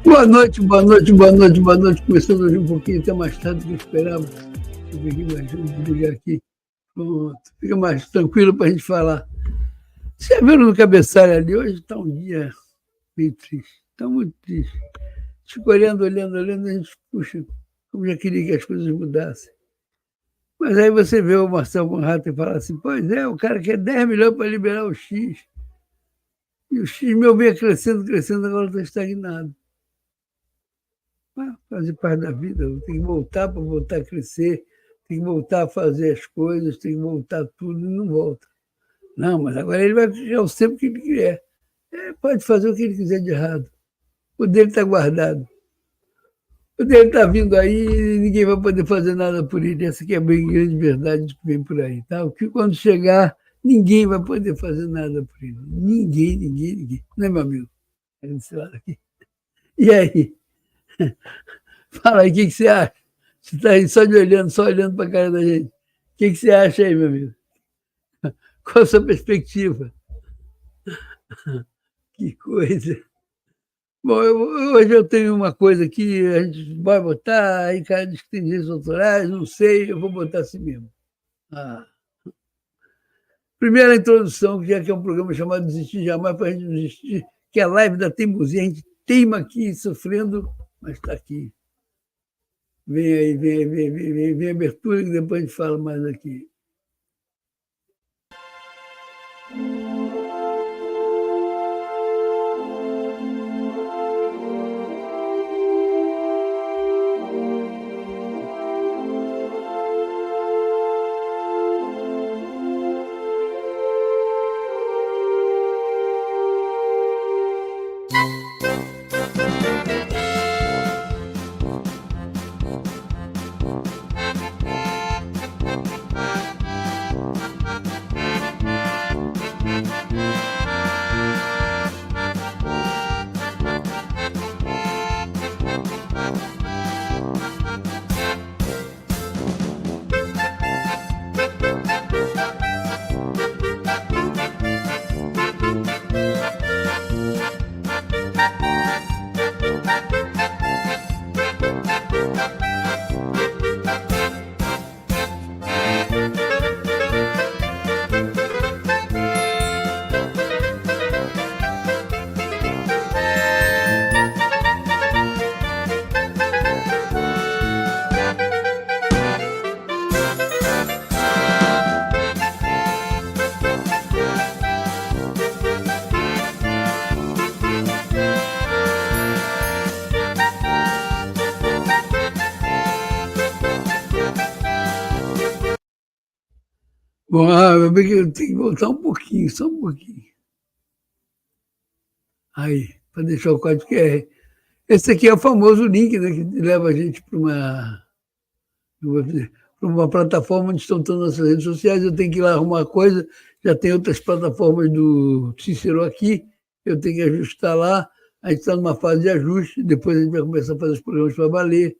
Boa noite, boa noite, boa noite, boa noite. Começando hoje um pouquinho até mais tarde do que eu esperava. Deixa eu ver aqui mais, vamos ligar aqui. Pronto, fica mais tranquilo para a gente falar. Você viu no cabeçalho ali? Hoje está um dia meio triste, está muito triste. Fico olhando, a gente, puxa, como já queria que as coisas mudassem. Mas aí você vê o Marcelo Conrado e fala assim, pois é, o cara quer 10 milhões para liberar o X. E o X meu bem crescendo, agora está estagnado. Fazer parte da vida, tem que voltar para voltar a crescer, tem que voltar a fazer as coisas, tem que voltar tudo e não volta. Não, mas agora ele vai criar o sempre que ele quiser. Pode fazer o que ele quiser de errado. O dele está guardado. O dele está vindo aí e ninguém vai poder fazer nada por ele. Essa aqui é a bem grande verdade que vem por aí. Tá? Que quando chegar, ninguém vai poder fazer nada por ele. Ninguém. Não é, meu amigo? Desse lado aqui. E aí? Fala aí, o que você acha? Você está aí só olhando para a cara da gente. O que você acha aí, meu amigo? Qual a sua perspectiva? Que coisa. Bom, hoje eu tenho uma coisa que a gente vai botar, aí cara diz que tem direitos autorais, não sei, eu vou botar assim mesmo. Primeira introdução, que já que é um programa chamado Desistir Jamais, para a gente não desistir, que é a live da teimosia, a gente teima aqui, sofrendo, mas está aqui. Vem aí, vem a abertura, que depois a gente fala mais aqui. Bom, eu tenho que voltar um pouquinho, só um pouquinho. Aí, para deixar o código QR. Esse aqui é o famoso link, né, que leva a gente para uma plataforma onde estão todas as nossas redes sociais. Eu tenho que ir lá arrumar coisa, já tem outras plataformas do Cícero aqui, eu tenho que ajustar lá. A gente está numa fase de ajuste, depois a gente vai começar a fazer os programas para valer.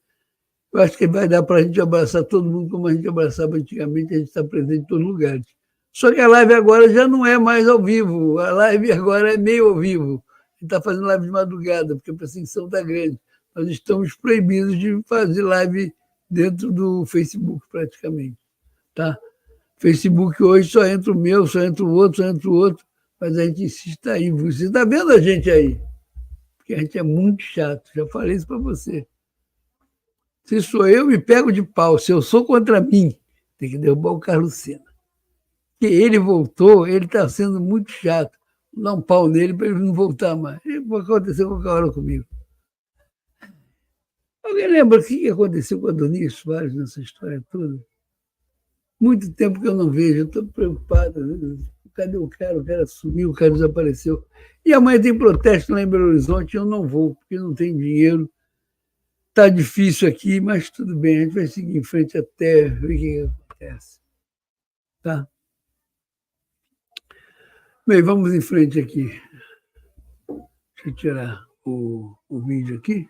Eu acho que vai dar para a gente abraçar todo mundo como a gente abraçava antigamente, a gente está presente em todos os lugares. Só que a live agora já não é mais ao vivo, a live agora é meio ao vivo. A gente está fazendo live de madrugada, porque a perseguição está grande. Nós estamos proibidos de fazer live dentro do Facebook, praticamente. Tá? Facebook hoje só entra o meu, só entra o outro, mas a gente insiste aí. Você está vendo a gente aí? Porque a gente é muito chato, já falei isso para você. Se sou eu, me pego de pau. Se eu sou contra mim, tem que derrubar o Carlos Sena. Porque ele voltou, ele está sendo muito chato. Vou dar um pau nele para ele não voltar mais. Aconteceu qualquer hora comigo. Alguém lembra o que aconteceu com a Doni Soares nessa história toda? Muito tempo que eu não vejo, eu estou preocupado. Cadê o cara? O cara sumiu, o cara desapareceu. E amanhã tem protesto lá em Belo Horizonte, eu não vou, porque não tem dinheiro. Está difícil aqui, mas tudo bem, a gente vai seguir em frente até ver o que acontece. Tá? Bem, vamos em frente aqui. Deixa eu tirar o vídeo aqui.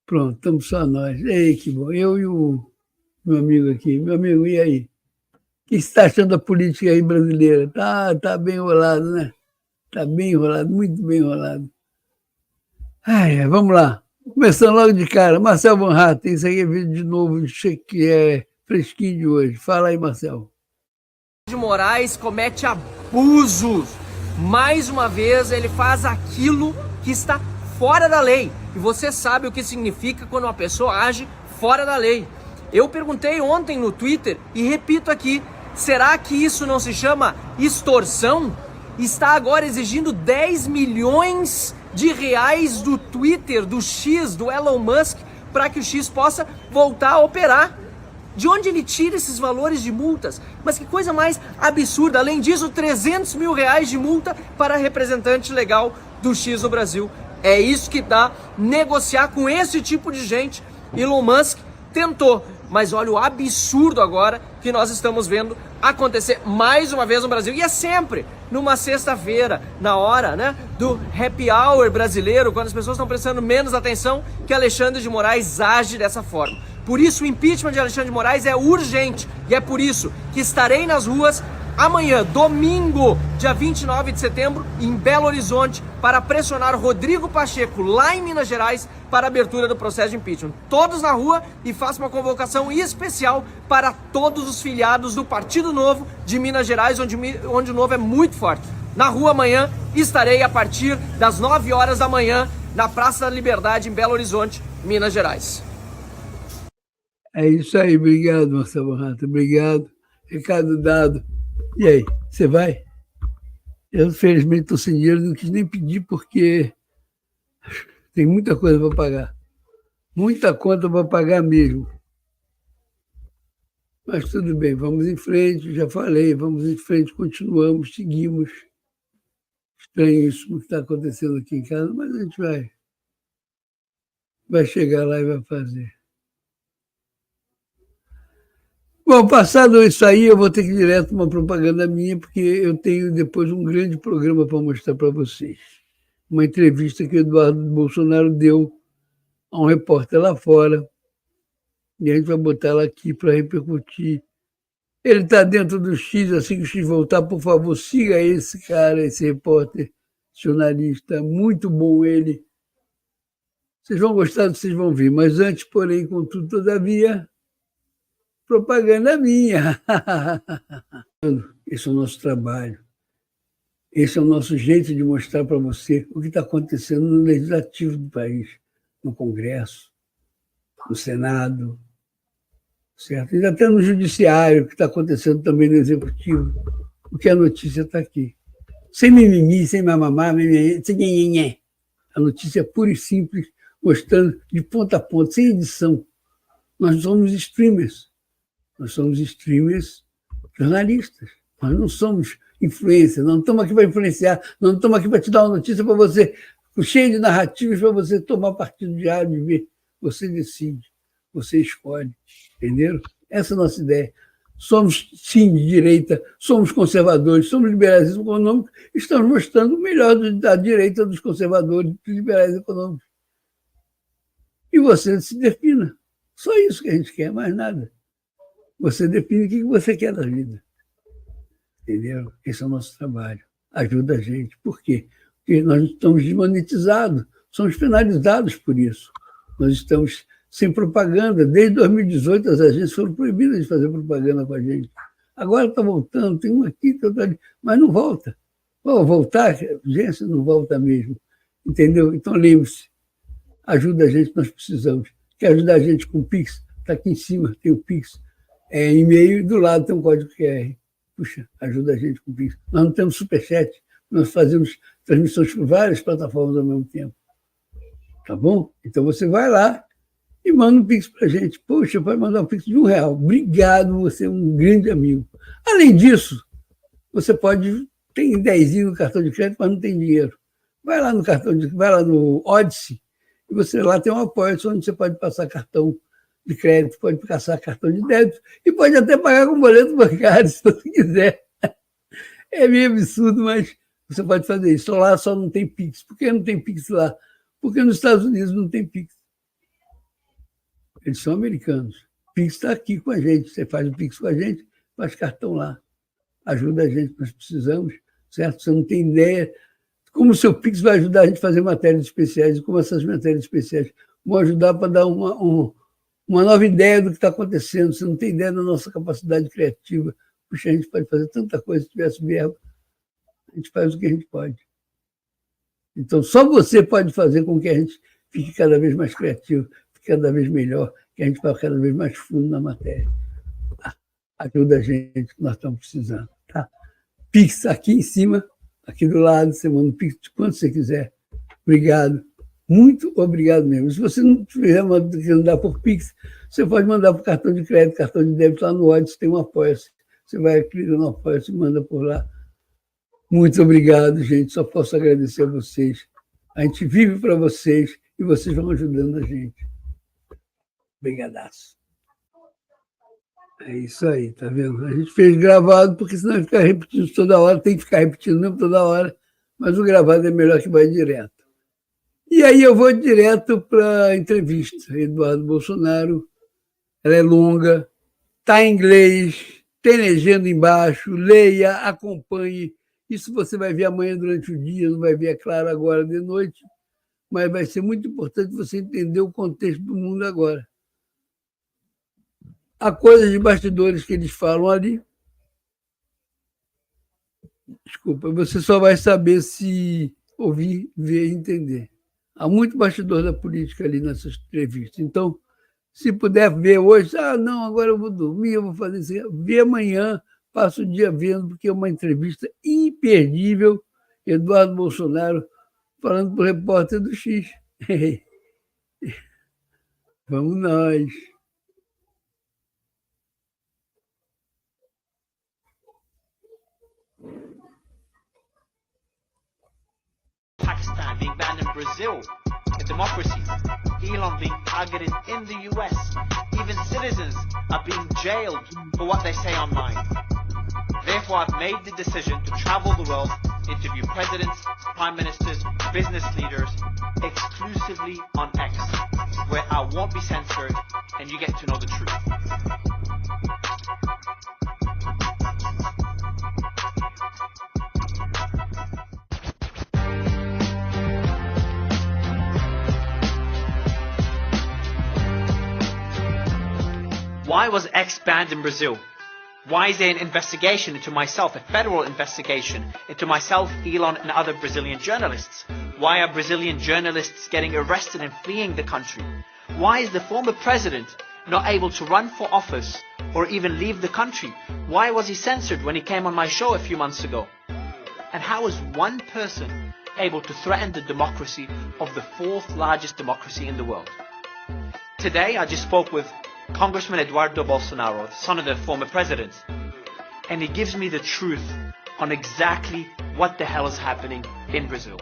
Pronto, estamos só nós. Ei, que bom. Eu e o meu amigo aqui. Meu amigo, e aí? O que você está achando da política aí brasileira? Tá bem enrolado, né? Está bem enrolado, muito bem enrolado. Vamos lá. Começando logo de cara. Marcel Van Hatten, isso aí é vídeo de novo, que é fresquinho de hoje. Fala aí, Marcel. De Moraes comete abusos. Mais uma vez, ele faz aquilo que está fora da lei. E você sabe o que significa quando uma pessoa age fora da lei. Eu perguntei ontem no Twitter e repito aqui, será que isso não se chama extorsão? Está agora exigindo 10 milhões de reais do Twitter, do X, do Elon Musk, para que o X possa voltar a operar. De onde ele tira esses valores de multas? Mas que coisa mais absurda. Além disso, 300 mil reais de multa para representante legal do X no Brasil. É isso que dá negociar com esse tipo de gente. Elon Musk tentou, mas olha o absurdo agora que nós estamos vendo acontecer mais uma vez no Brasil. E é sempre numa sexta-feira, na hora, né, do happy hour brasileiro, quando as pessoas estão prestando menos atenção, que Alexandre de Moraes age dessa forma. Por isso o impeachment de Alexandre de Moraes é urgente e é por isso que estarei nas ruas amanhã, domingo, dia 29 de setembro, em Belo Horizonte, para pressionar Rodrigo Pacheco, lá em Minas Gerais, para a abertura do processo de impeachment. Todos na rua, e faço uma convocação especial para todos os filiados do Partido Novo de Minas Gerais, onde o Novo é muito forte. Na rua amanhã, estarei a partir das 9 horas da manhã, na Praça da Liberdade, em Belo Horizonte, Minas Gerais. É isso aí, obrigado, Marcelo Barrata, obrigado. Recado dado. E aí, você vai? Eu, infelizmente, estou sem dinheiro, não quis nem pedir, porque tem muita coisa para pagar. Muita conta para pagar mesmo. Mas tudo bem, vamos em frente, já falei, vamos em frente, continuamos, seguimos. Estranho isso que está acontecendo aqui em casa, mas a gente vai chegar lá e vai fazer. Bom, passado isso aí, eu vou ter que ir direto uma propaganda minha, porque eu tenho depois um grande programa para mostrar para vocês. Uma entrevista que o Eduardo Bolsonaro deu a um repórter lá fora, e a gente vai botar ela aqui para repercutir. Ele está dentro do X, assim que o X voltar, por favor, siga esse cara, esse repórter, jornalista, muito bom ele. Vocês vão gostar, vocês vão ver. Mas antes, porém, contudo, todavia, propaganda minha. Esse é o nosso trabalho. Esse é o nosso jeito de mostrar para você o que está acontecendo no legislativo do país, no Congresso, no Senado, certo? E até no judiciário, o que está acontecendo também no executivo, porque a notícia está aqui. Sem mimimi, sem mamamá, sem nhenhenhé. A notícia é pura e simples, mostrando de ponta a ponta, sem edição. Nós somos streamers. Nós somos streamers jornalistas. Nós não somos influência, não estamos aqui para influenciar, não estamos aqui para te dar uma notícia para você, cheio de narrativas para você tomar partido diário de ver. Você decide, você escolhe, entenderam? Essa é a nossa ideia. Somos, sim, de direita, somos conservadores, somos liberais econômicos, estamos mostrando o melhor da direita dos conservadores, dos liberais econômicos. E você se defina. Só isso que a gente quer, mais nada. Você define o que você quer da vida. Entendeu? Esse é o nosso trabalho. Ajuda a gente. Por quê? Porque nós estamos desmonetizados, somos penalizados por isso. Nós estamos sem propaganda. Desde 2018, as agências foram proibidas de fazer propaganda com a gente. Agora está voltando, tem um aqui, tem outro ali, mas não volta. Voltar, a agência não volta mesmo. Entendeu? Então, lembre-se, ajuda a gente, nós precisamos. Quer ajudar a gente com o Pix? Está aqui em cima, tem o Pix. É e-mail e do lado tem um código QR. Puxa, ajuda a gente com o Pix. Nós não temos superchat, nós fazemos transmissões por várias plataformas ao mesmo tempo. Tá bom? Então você vai lá e manda um Pix para a gente. Poxa, pode mandar um Pix de R$1. Obrigado, você é um grande amigo. Além disso, você pode... Tem 10 no cartão de crédito, mas não tem dinheiro. Vai lá no Odyssey e você lá tem um apoio onde você pode passar cartão de crédito, pode passar cartão de débito e pode até pagar com boleto bancário, se você quiser. É meio absurdo, mas você pode fazer isso. Lá só não tem Pix. Por que não tem Pix lá? Porque nos Estados Unidos não tem Pix. Eles são americanos. O Pix está aqui com a gente. Você faz o Pix com a gente, faz cartão lá. Ajuda a gente, nós precisamos, certo? Você não tem ideia como o seu Pix vai ajudar a gente a fazer matérias especiais e como essas matérias especiais vão ajudar para dar uma nova ideia do que está acontecendo. Você não tem ideia da nossa capacidade criativa. Puxa, a gente pode fazer tanta coisa. Se tivesse verbo, a gente faz o que a gente pode. Então, só você pode fazer com que a gente fique cada vez mais criativo, fique cada vez melhor, que a gente vá cada vez mais fundo na matéria. Ajuda a gente, que nós estamos precisando. Tá? Pix aqui em cima, aqui do lado, você manda o Pix de quanto você quiser. Obrigado. Muito obrigado mesmo. Se você não tiver mandar por Pix, você pode mandar por cartão de crédito, cartão de débito, lá no Hoje tem um apoia-se. Você vai clicar no apoia-se e manda por lá. Muito obrigado, gente. Só posso agradecer a vocês. A gente vive para vocês e vocês vão ajudando a gente. Obrigadaço. É isso aí, tá vendo? A gente fez gravado, porque senão vai ficar repetindo toda hora, tem que ficar repetindo mesmo toda hora, mas o gravado é melhor que vai direto. E aí eu vou direto para a entrevista. Eduardo Bolsonaro, ela é longa, está em inglês, tem legenda embaixo, leia, acompanhe. Isso você vai ver amanhã durante o dia, não vai ver, é claro, agora de noite, mas vai ser muito importante você entender o contexto do mundo agora. Há coisas de bastidores que eles falam ali. Desculpa, você só vai saber se ouvir, ver e entender. Há muito bastidor da política ali nessas entrevistas. Então, se puder ver hoje, não, agora eu vou dormir, eu vou fazer isso. Vê amanhã, passa o dia vendo, porque é uma entrevista imperdível. Eduardo Bolsonaro falando para o repórter do X. Vamos nós. Pakistan being banned in Brazil, a democracy, Elon being targeted in the US, even citizens are being jailed for what they say online. Therefore, I've made the decision to travel the world, interview presidents, prime ministers, business leaders, exclusively on X, where I won't be censored and you get to know the truth. Why was X banned in Brazil? Why is there an investigation into myself, a federal investigation into myself, Elon and other Brazilian journalists? Why are Brazilian journalists getting arrested and fleeing the country? Why is the former president not able to run for office or even leave the country? Why was he censored when he came on my show a few months ago? And how is one person able to threaten the democracy of the fourth largest democracy in the world? Today I just spoke with Congressman Eduardo Bolsonaro, son of the former president, and he gives me the truth on exactly what the hell is happening in Brazil.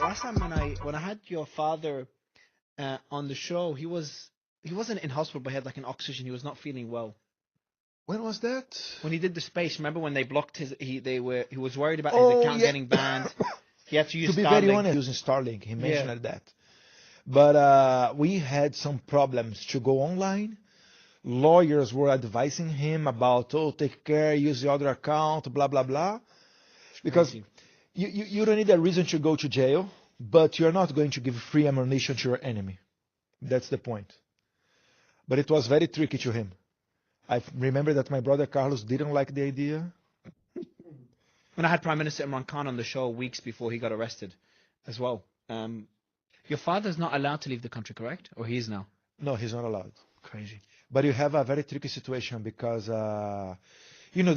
Last time when I had your father on the show, he wasn't in hospital, but he had like an oxygen. He was not feeling well. When was that? When he did the space, remember when they blocked he was worried about his account getting banned. He had to use To be Starlink. very honest, using Starlink, he mentioned that. But we had some problems to go online. Lawyers were advising him about, take care, use the other account, blah, blah, blah. Because you don't need a reason to go to jail, but you're not going to give free ammunition to your enemy. That's the point. But it was very tricky to him. I remember that my brother Carlos didn't like the idea. When I had Prime Minister Imran Khan on the show weeks before he got arrested as well. Your father's not allowed to leave the country, correct? Or he is now? No, he's not allowed. Crazy. But you have a very tricky situation because, the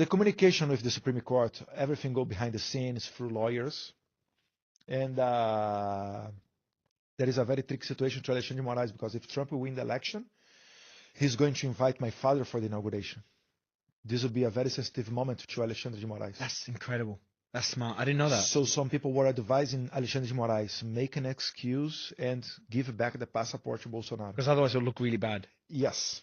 communication with the Supreme Court, everything go behind the scenes through lawyers. And there is a very tricky situation to Alexandre de Moraes because if Trump will win the election, he's going to invite my father for the inauguration. This will be a very sensitive moment to Alexandre de Moraes. That's incredible. That's smart. I didn't know that. So some people were advising Alexandre de Moraes, make an excuse and give back the passport to Bolsonaro. Because otherwise it'll look really bad. Yes.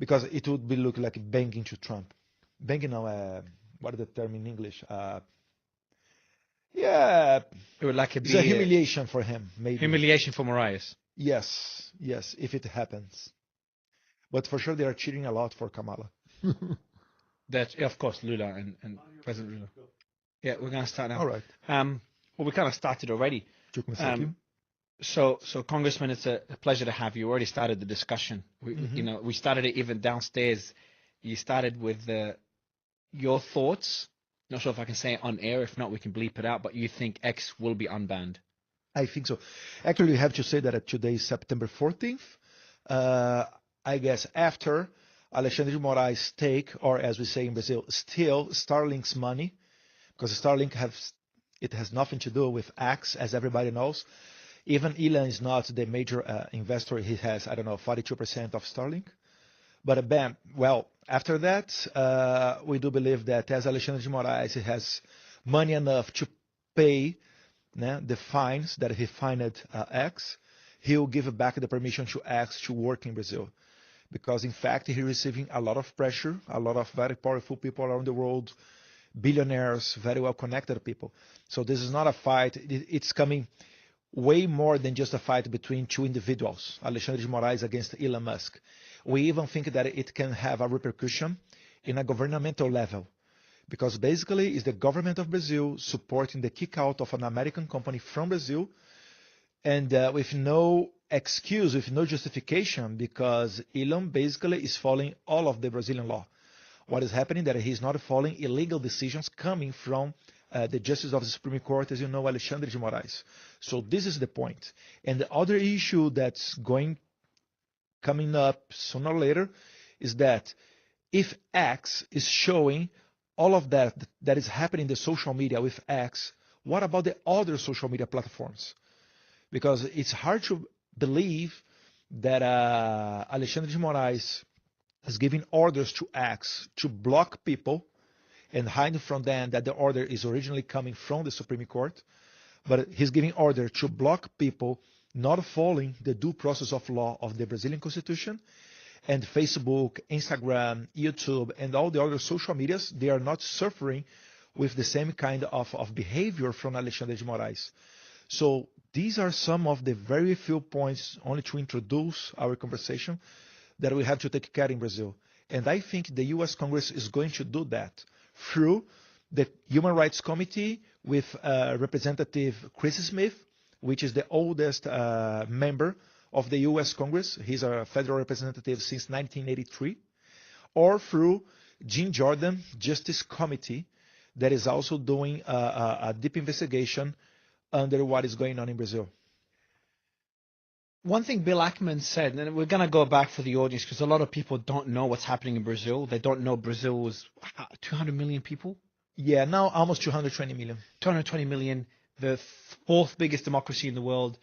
Because it would be look like banging to Trump. Banging now, what is the term in English? It would like it's a humiliation for him, maybe. Humiliation for Moraes. Yes, if it happens. But for sure, they are cheering a lot for Kamala. That, yeah, of course, Lula and President Lula. Yeah, we're going to start now. All right. Well, we kind of started already. Deixa eu começar aqui. So Congressman, it's a pleasure to have you. We already started the discussion. We started it even downstairs. You started with your thoughts. Not sure if I can say it on air. If not, we can bleep it out. But you think X will be unbanned? I think so. Actually, we have to say that today is September 14th. I guess after Alexandre de Moraes take, or as we say in Brazil, steal Starlink's money, because Starlink has nothing to do with X, as everybody knows. Even Elon is not the major investor. He has, 42% of Starlink. But after that, we do believe that as Alexandre de Moraes has money enough to pay the fines that he fined X, he will give back the permission to X to work in Brazil. Because in fact, he's receiving a lot of pressure, a lot of very powerful people around the world, billionaires, very well connected people. So this is not a fight. It's coming way more than just a fight between two individuals, Alexandre de Moraes against Elon Musk. We even think that it can have a repercussion in a governmental level, because basically it's the government of Brazil supporting the kick out of an American company from Brazil, and with no excuse, with no justification, because Elon basically is following all of the Brazilian law. What is happening that he's not following illegal decisions coming from the Justice of the Supreme Court, as you know, Alexandre de Moraes. So this is the point. And the other issue that's coming up sooner or later is that if X is showing all of that is happening in the social media with X, what about the other social media platforms? Because it's hard to believe that Alexandre de Moraes is giving orders to X to block people and hide from them that the order is originally coming from the Supreme Court, but he's giving order to block people not following the due process of law of the Brazilian Constitution. And Facebook, Instagram, YouTube, and all the other social medias, they are not suffering with the same kind of behavior from Alexandre de Moraes. So these are some of the very few points, only to introduce our conversation, that we have to take care in Brazil. And I think the U.S. Congress is going to do that through the Human Rights Committee with Representative Chris Smith, which is the oldest member of the U.S. Congress. He's a federal representative since 1983. Or through Jim Jordan Justice Committee, that is also doing a deep investigation under what is going on in Brazil. One thing Bill Ackman said, and we're going to go back for the audience because a lot of people don't know what's happening in Brazil. They don't know Brazil was 200 million people? Yeah, now almost 220 million. 220 million, the fourth biggest democracy in the world,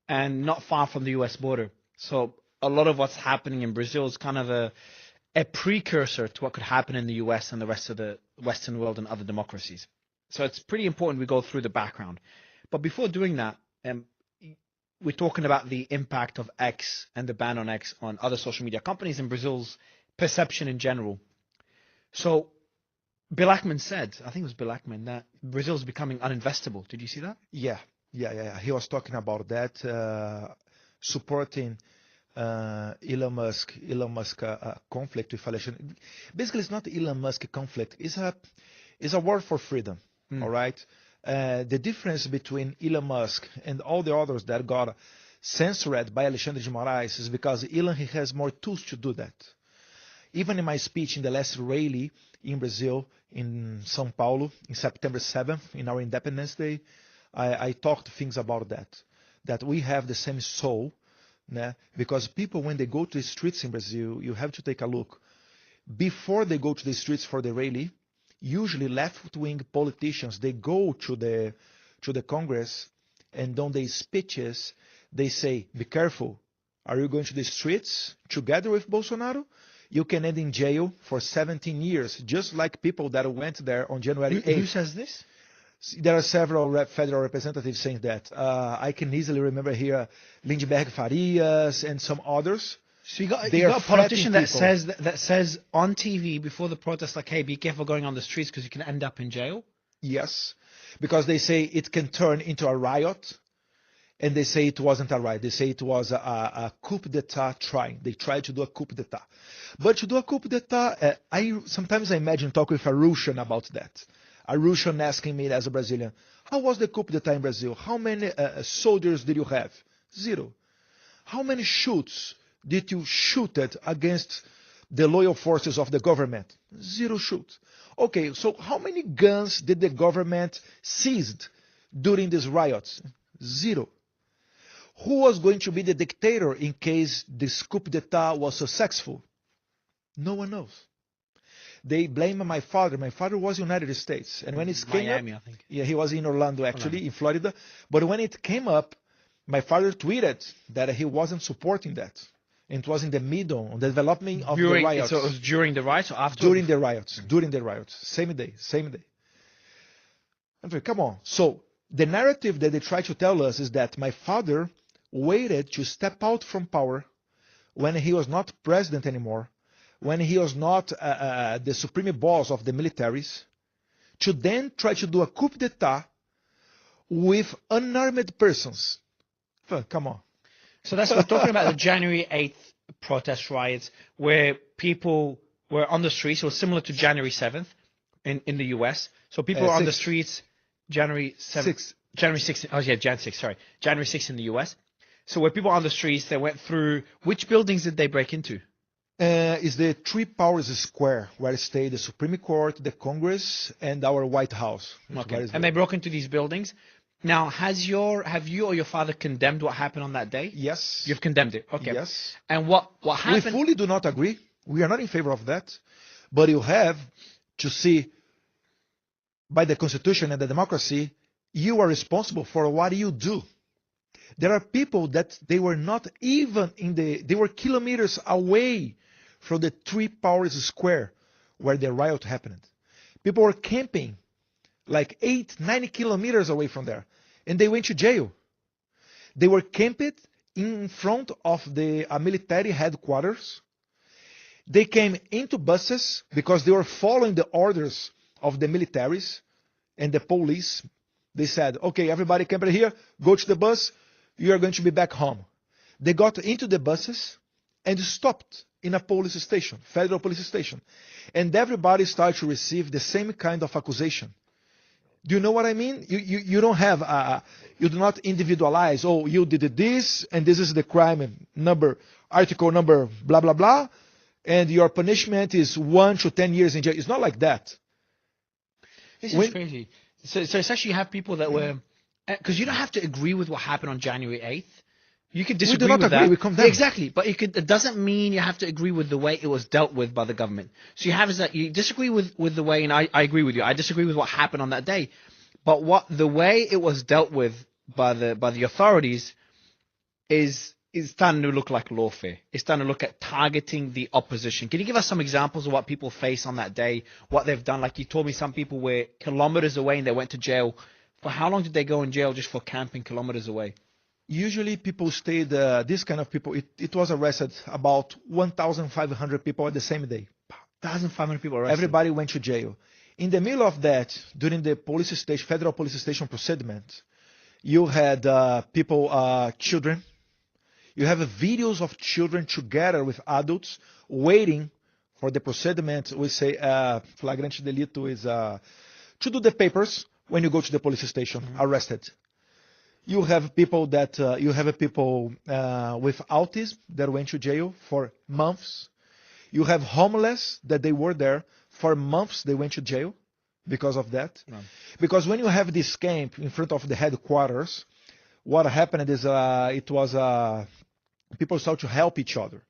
and not far from the U.S. border. So a lot of what's happening in Brazil is kind of a precursor to what could happen in the U.S. and the rest of the Western world and other democracies. So it's pretty important we go through the background. But before doing that, we're talking about the impact of X and the ban on X on other social media companies and Brazil's perception in general. So Bill Ackman said, I think it was Bill Ackman, that Brazil is becoming uninvestable. Did you see that? Yeah. He was talking about that, supporting Elon Musk conflict with Alexandre. Basically, it's not the Elon Musk conflict. It's a war for freedom. All right. The difference between Elon Musk and all the others that got censored by Alexandre de Moraes is because Elon he has more tools to do that. Even in my speech in the last rally in Brazil, in São Paulo, in September 7th, in our Independence Day, I talked things about that we have the same soul, because people, when they go to the streets in Brazil, you have to take a look. Before they go to the streets for the rally, usually left-wing politicians, they go to the Congress, and on their speeches, they say, be careful, are you going to the streets together with Bolsonaro? You can end in jail for 17 years, just like people that went there on January 8th. Who says this? There are several federal representatives saying that. I can easily remember here Lindbergh Farias and some others. So you got a politician that says on TV before the protest, like, hey, be careful going on the streets because you can end up in jail? Yes, because they say it can turn into a riot. and they say it wasn't a riot. They say it was a coup d'etat trying. They tried to do a coup d'etat. But to do a coup d'etat, sometimes I imagine talking with a Russian about that. A Russian asking me as a Brazilian, how was the coup d'etat in Brazil? How many soldiers did you have? 0. How many shoots did you shoot at against the loyal forces of the government? 0 shoots. Okay, so how many guns did the government seized during these riots? 0. Who was going to be the dictator in case this coup d'etat was successful? No one knows. They blame my father. My father was in the United States. And when it came Miami, up, I think. Yeah, he was in Orlando, actually, in Florida. But when it came up, my father tweeted that he wasn't supporting that. And it was in the middle, on the development of the riots. So it was during the riots or after? During the riots. During the riots. Same day. I'm like, come on. So the narrative that they try to tell us is that my father waited to step out from power when he was not president anymore, when he was not the supreme boss of the militaries, to then try to do a coup d'etat with unarmed persons. Come on. So that's we're talking about the January 8th protest riots where people were on the streets. It was similar to January 7th in the US. So people were on the streets January 7th. January 6th. Oh, yeah, Jan 6th, sorry. January 6th in the US. So where people on the streets, they went through, which buildings did they break into? Is the Three Powers Square, where stay the Supreme Court, the Congress, and our White House. Okay. And they broke into these buildings. Now, have you or your father condemned what happened on that day? Yes. You've condemned it. Okay. Yes. And what happened? We fully do not agree. We are not in favor of that. But you have to see, by the Constitution and the democracy, you are responsible for what you do. There are people that they were not even they were kilometers away from the Three Powers Square where the riot happened. People were camping like 8-9 kilometers away from there, and they went to jail. They were camped in front of the military headquarters. They came into buses because they were following the orders of the militaries and the police. They said, okay, everybody camp here, go to the bus, you are going to be back home. They got into the buses and stopped in a police station, federal police station. And everybody started to receive the same kind of accusation. Do you know what I mean? You don't have, you do not individualize, oh, you did this, and this is the crime number, article number, blah, blah, blah, and your punishment is 1 to 10 years in jail. It's not like that. This is crazy. So it's actually you have people that were, because you don't have to agree with what happened on January 8th. You could disagree with that. We do not agree, we condemn. Exactly, but it doesn't mean you have to agree with the way it was dealt with by the government. So you have is that you disagree with the way, and I agree with you. I disagree with what happened on that day, but the way it was dealt with by the authorities is starting to look like lawfare. It's starting to look at targeting the opposition. Can you give us some examples of what people face on that day, what they've done? Like you told me some people were kilometers away and they went to jail. For how long did they go in jail just for camping kilometers away? Usually people stayed, this kind of people, it was arrested about 1,500 people at the same day. 1,500 people arrested. Everybody went to jail. In the middle of that, during the police station, federal police station procediment, you had people, children. You have videos of children together with adults waiting for the procediment. We say flagrante delito is to do the papers when you go to the police station, arrested. You have people that with autism that went to jail for months. You have homeless that they were there for months. They went to jail because of that. Right. Because when you have this camp in front of the headquarters, what happened is people start to help each other.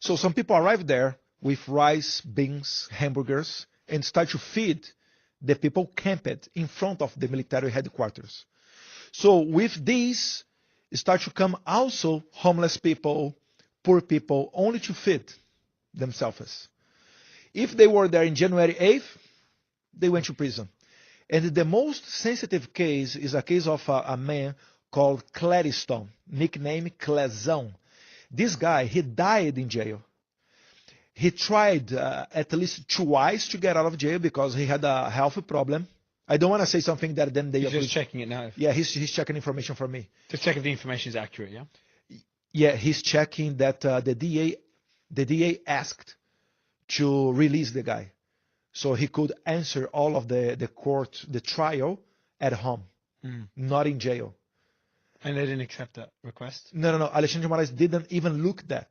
So some people arrive there with rice, beans, hamburgers, and start to feed the people camped in front of the military headquarters. So with these, start to come also homeless people, poor people, only to feed themselves. If they were there in January 8th, they went to prison. And the most sensitive case is a case of a man called Clariston, nickname Clezão. This guy, he died in jail. He tried at least twice to get out of jail because he had a health problem, I don't want to say something that then they... He's just checking it now. Yeah, he's checking information for me. To check if the information is accurate, yeah? Yeah, he's checking that the DA asked to release the guy, so he could answer all of the trial at home, not in jail. And they didn't accept that request? No. Alexandre de Moraes didn't even look that.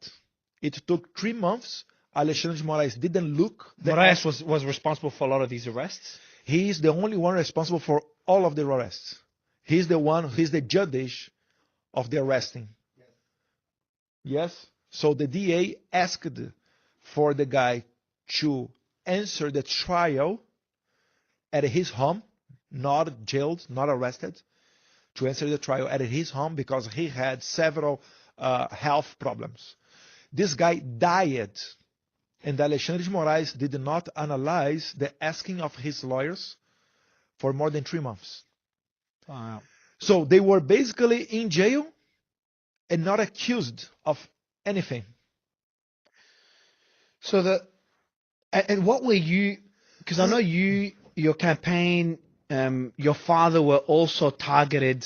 It took 3 months. Alexandre de Moraes didn't look. Moraes was responsible for a lot of these arrests? He is the only one responsible for all of the arrests. He's the judge of the arresting. Yes? So the DA asked for the guy to answer the trial at his home, not jailed, not arrested, to answer the trial at his home because he had several health problems. This guy died, and Alexandre de Moraes did not analyze the asking of his lawyers for more than 3 months. Wow. So they were basically in jail and not accused of anything. So and what were you, because I know your campaign, your father were also targeted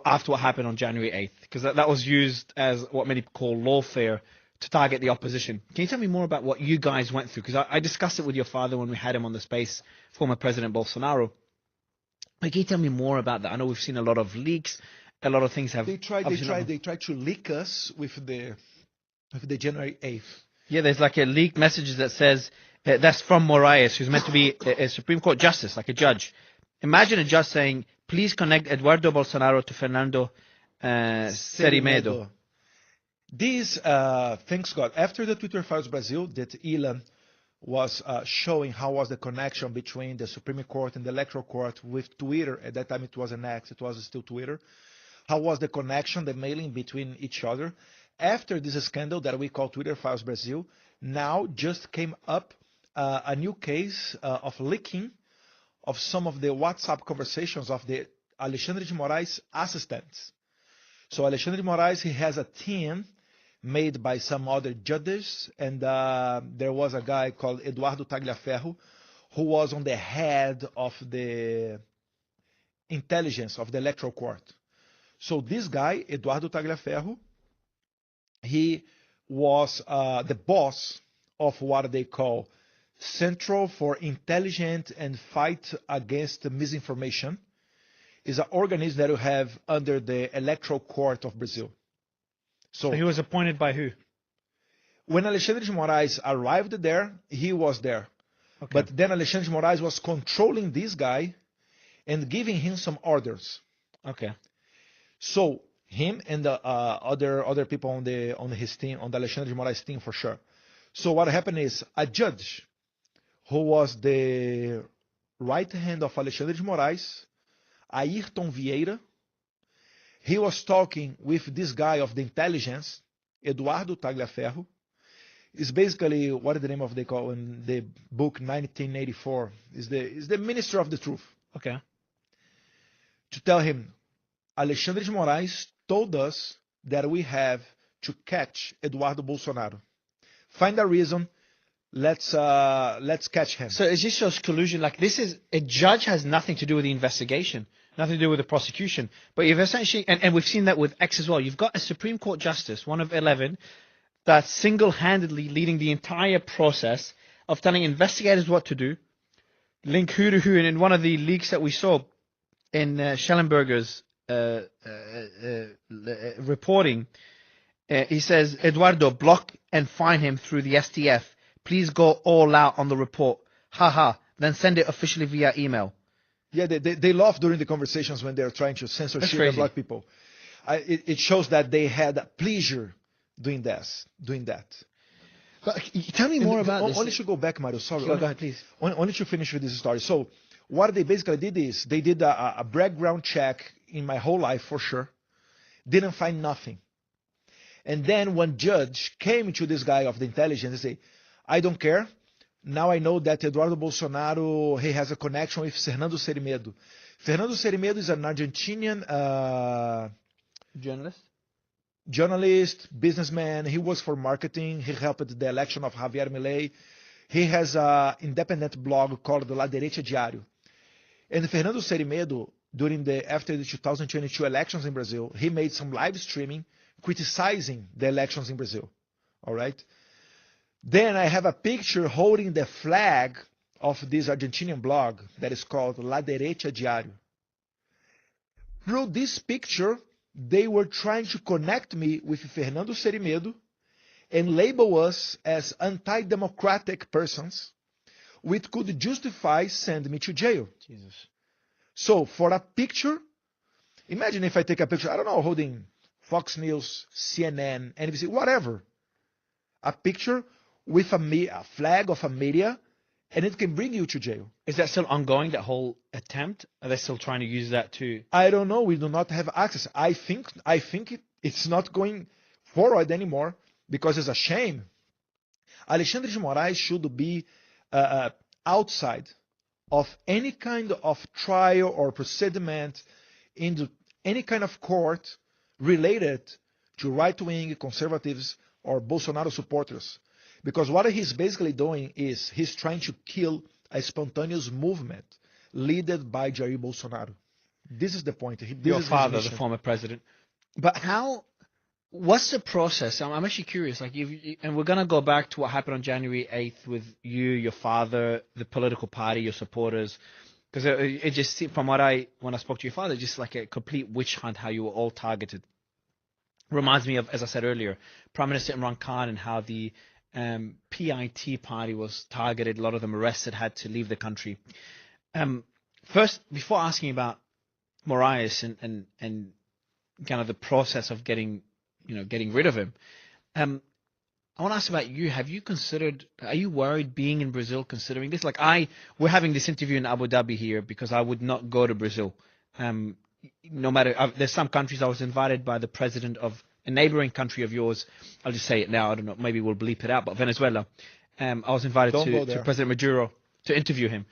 after what happened on January 8th, because that was used as what many call lawfare to target the opposition. Can you tell me more about what you guys went through? Because I discussed it with your father when we had him on the space, former President Bolsonaro. But can you tell me more about that? I know we've seen a lot of leaks, a lot of things have... They tried to leak us with the January 8th. Yeah, there's like a leaked message that says, that's from Moraes, who's meant to be a Supreme Court justice, like a judge. Imagine a judge saying, please connect Eduardo Bolsonaro to Fernando Serimedo. These, thanks God, after the Twitter Files Brazil, that Elon was showing how was the connection between the Supreme Court and the Electoral Court with Twitter. At that time it was an X, it was still Twitter. How was the connection, the mailing between each other? After this scandal that we call Twitter Files Brazil, now just came up a new case of leaking of some of the WhatsApp conversations of the Alexandre de Moraes assistants. So Alexandre de Moraes, he has a team made by some other judges, and there was a guy called Eduardo Tagliaferro who was on the head of the intelligence of the Electoral Court. So this guy, Eduardo Tagliaferro, he was the boss of what they call Central for Intelligence and Fight Against Misinformation. Is an organism that you have under the Electoral Court of Brazil. So he was appointed by who? When Alexandre de Moraes arrived there, he was there. Okay. But then Alexandre de Moraes was controlling this guy and giving him some orders. Okay. So him and the other people on his team, on the Alexandre de Moraes team for sure. So what happened is a judge who was the right hand of Alexandre de Moraes, Ayrton Vieira, he was talking with this guy of the intelligence, Eduardo Tagliaferro. It's basically what the name of they call in the book 1984 is the Minister of the Truth. Okay. To tell him, Alexandre de Moraes told us that we have to catch Eduardo Bolsonaro. Find a reason. Let's catch him. So is this just collusion? Like this is a judge has nothing to do with the investigation, nothing to do with the prosecution. But you've essentially, and we've seen that with X as well. You've got a Supreme Court justice, one of 11, that's single-handedly leading the entire process of telling investigators what to do, link who to who. And in one of the leaks that we saw in Schellenberger's reporting, he says, Eduardo, block and fine him through the STF. Please go all out on the report. Haha. Then send it officially via email. Yeah, they laugh during the conversations when they're trying to censor shit and block people. It shows that they had pleasure doing that. But tell me more about this. Only to go back, Mario. Sorry. Go ahead, please. Only to finish with this story. So what they basically did is they did a background check in my whole life for sure. Didn't find nothing. And then one judge came to this guy of the intelligence and said, I don't care. Now I know that Eduardo Bolsonaro, he has a connection with Fernando Serimedo. Fernando Serimedo is an Argentinian journalist, businessman. He works for marketing. He helped the election of Javier Milei. He has an independent blog called La Derecha Diario. And Fernando Serimedo, after the 2022 elections in Brazil, he made some live streaming criticizing the elections in Brazil. All right. Then I have a picture holding the flag of this Argentinian blog that is called La Derecha Diario. Through this picture, they were trying to connect me with Fernando Serimedo and label us as anti-democratic persons, which could justify sending me to jail. Jesus. So for a picture, imagine if I take a picture, I don't know, holding Fox News, CNN, NBC, whatever. A picture with a flag of a media, and it can bring you to jail. Is that still ongoing, that whole attempt? Are they still trying to use that to... I don't know. We do not have access. I think it's not going forward anymore because it's a shame. Alexandre de Moraes should be outside of any kind of trial or procediment in any kind of court related to right-wing conservatives or Bolsonaro supporters. Because what he's basically doing is he's trying to kill a spontaneous movement led by Jair Bolsonaro. This is the point. Your father, the former president. But what's the process? I'm actually curious. Like, and we're going to go back to what happened on January 8th with you, your father, the political party, your supporters. Because it just, when I spoke to your father, just like a complete witch hunt, how you were all targeted. Reminds me of, as I said earlier, Prime Minister Imran Khan and how the PIT party was targeted. A lot of them arrested, had to leave the country. First, before asking about Moraes and kind of the process of getting rid of him, I want to ask about you. Have you considered? Are you worried being in Brazil, considering this? Like we're having this interview in Abu Dhabi here because I would not go to Brazil. No matter, there's some countries I was invited by the president of a neighboring country of yours. I'll just say it now. I don't know. Maybe we'll bleep it out. But Venezuela, I was invited to President Maduro to interview him.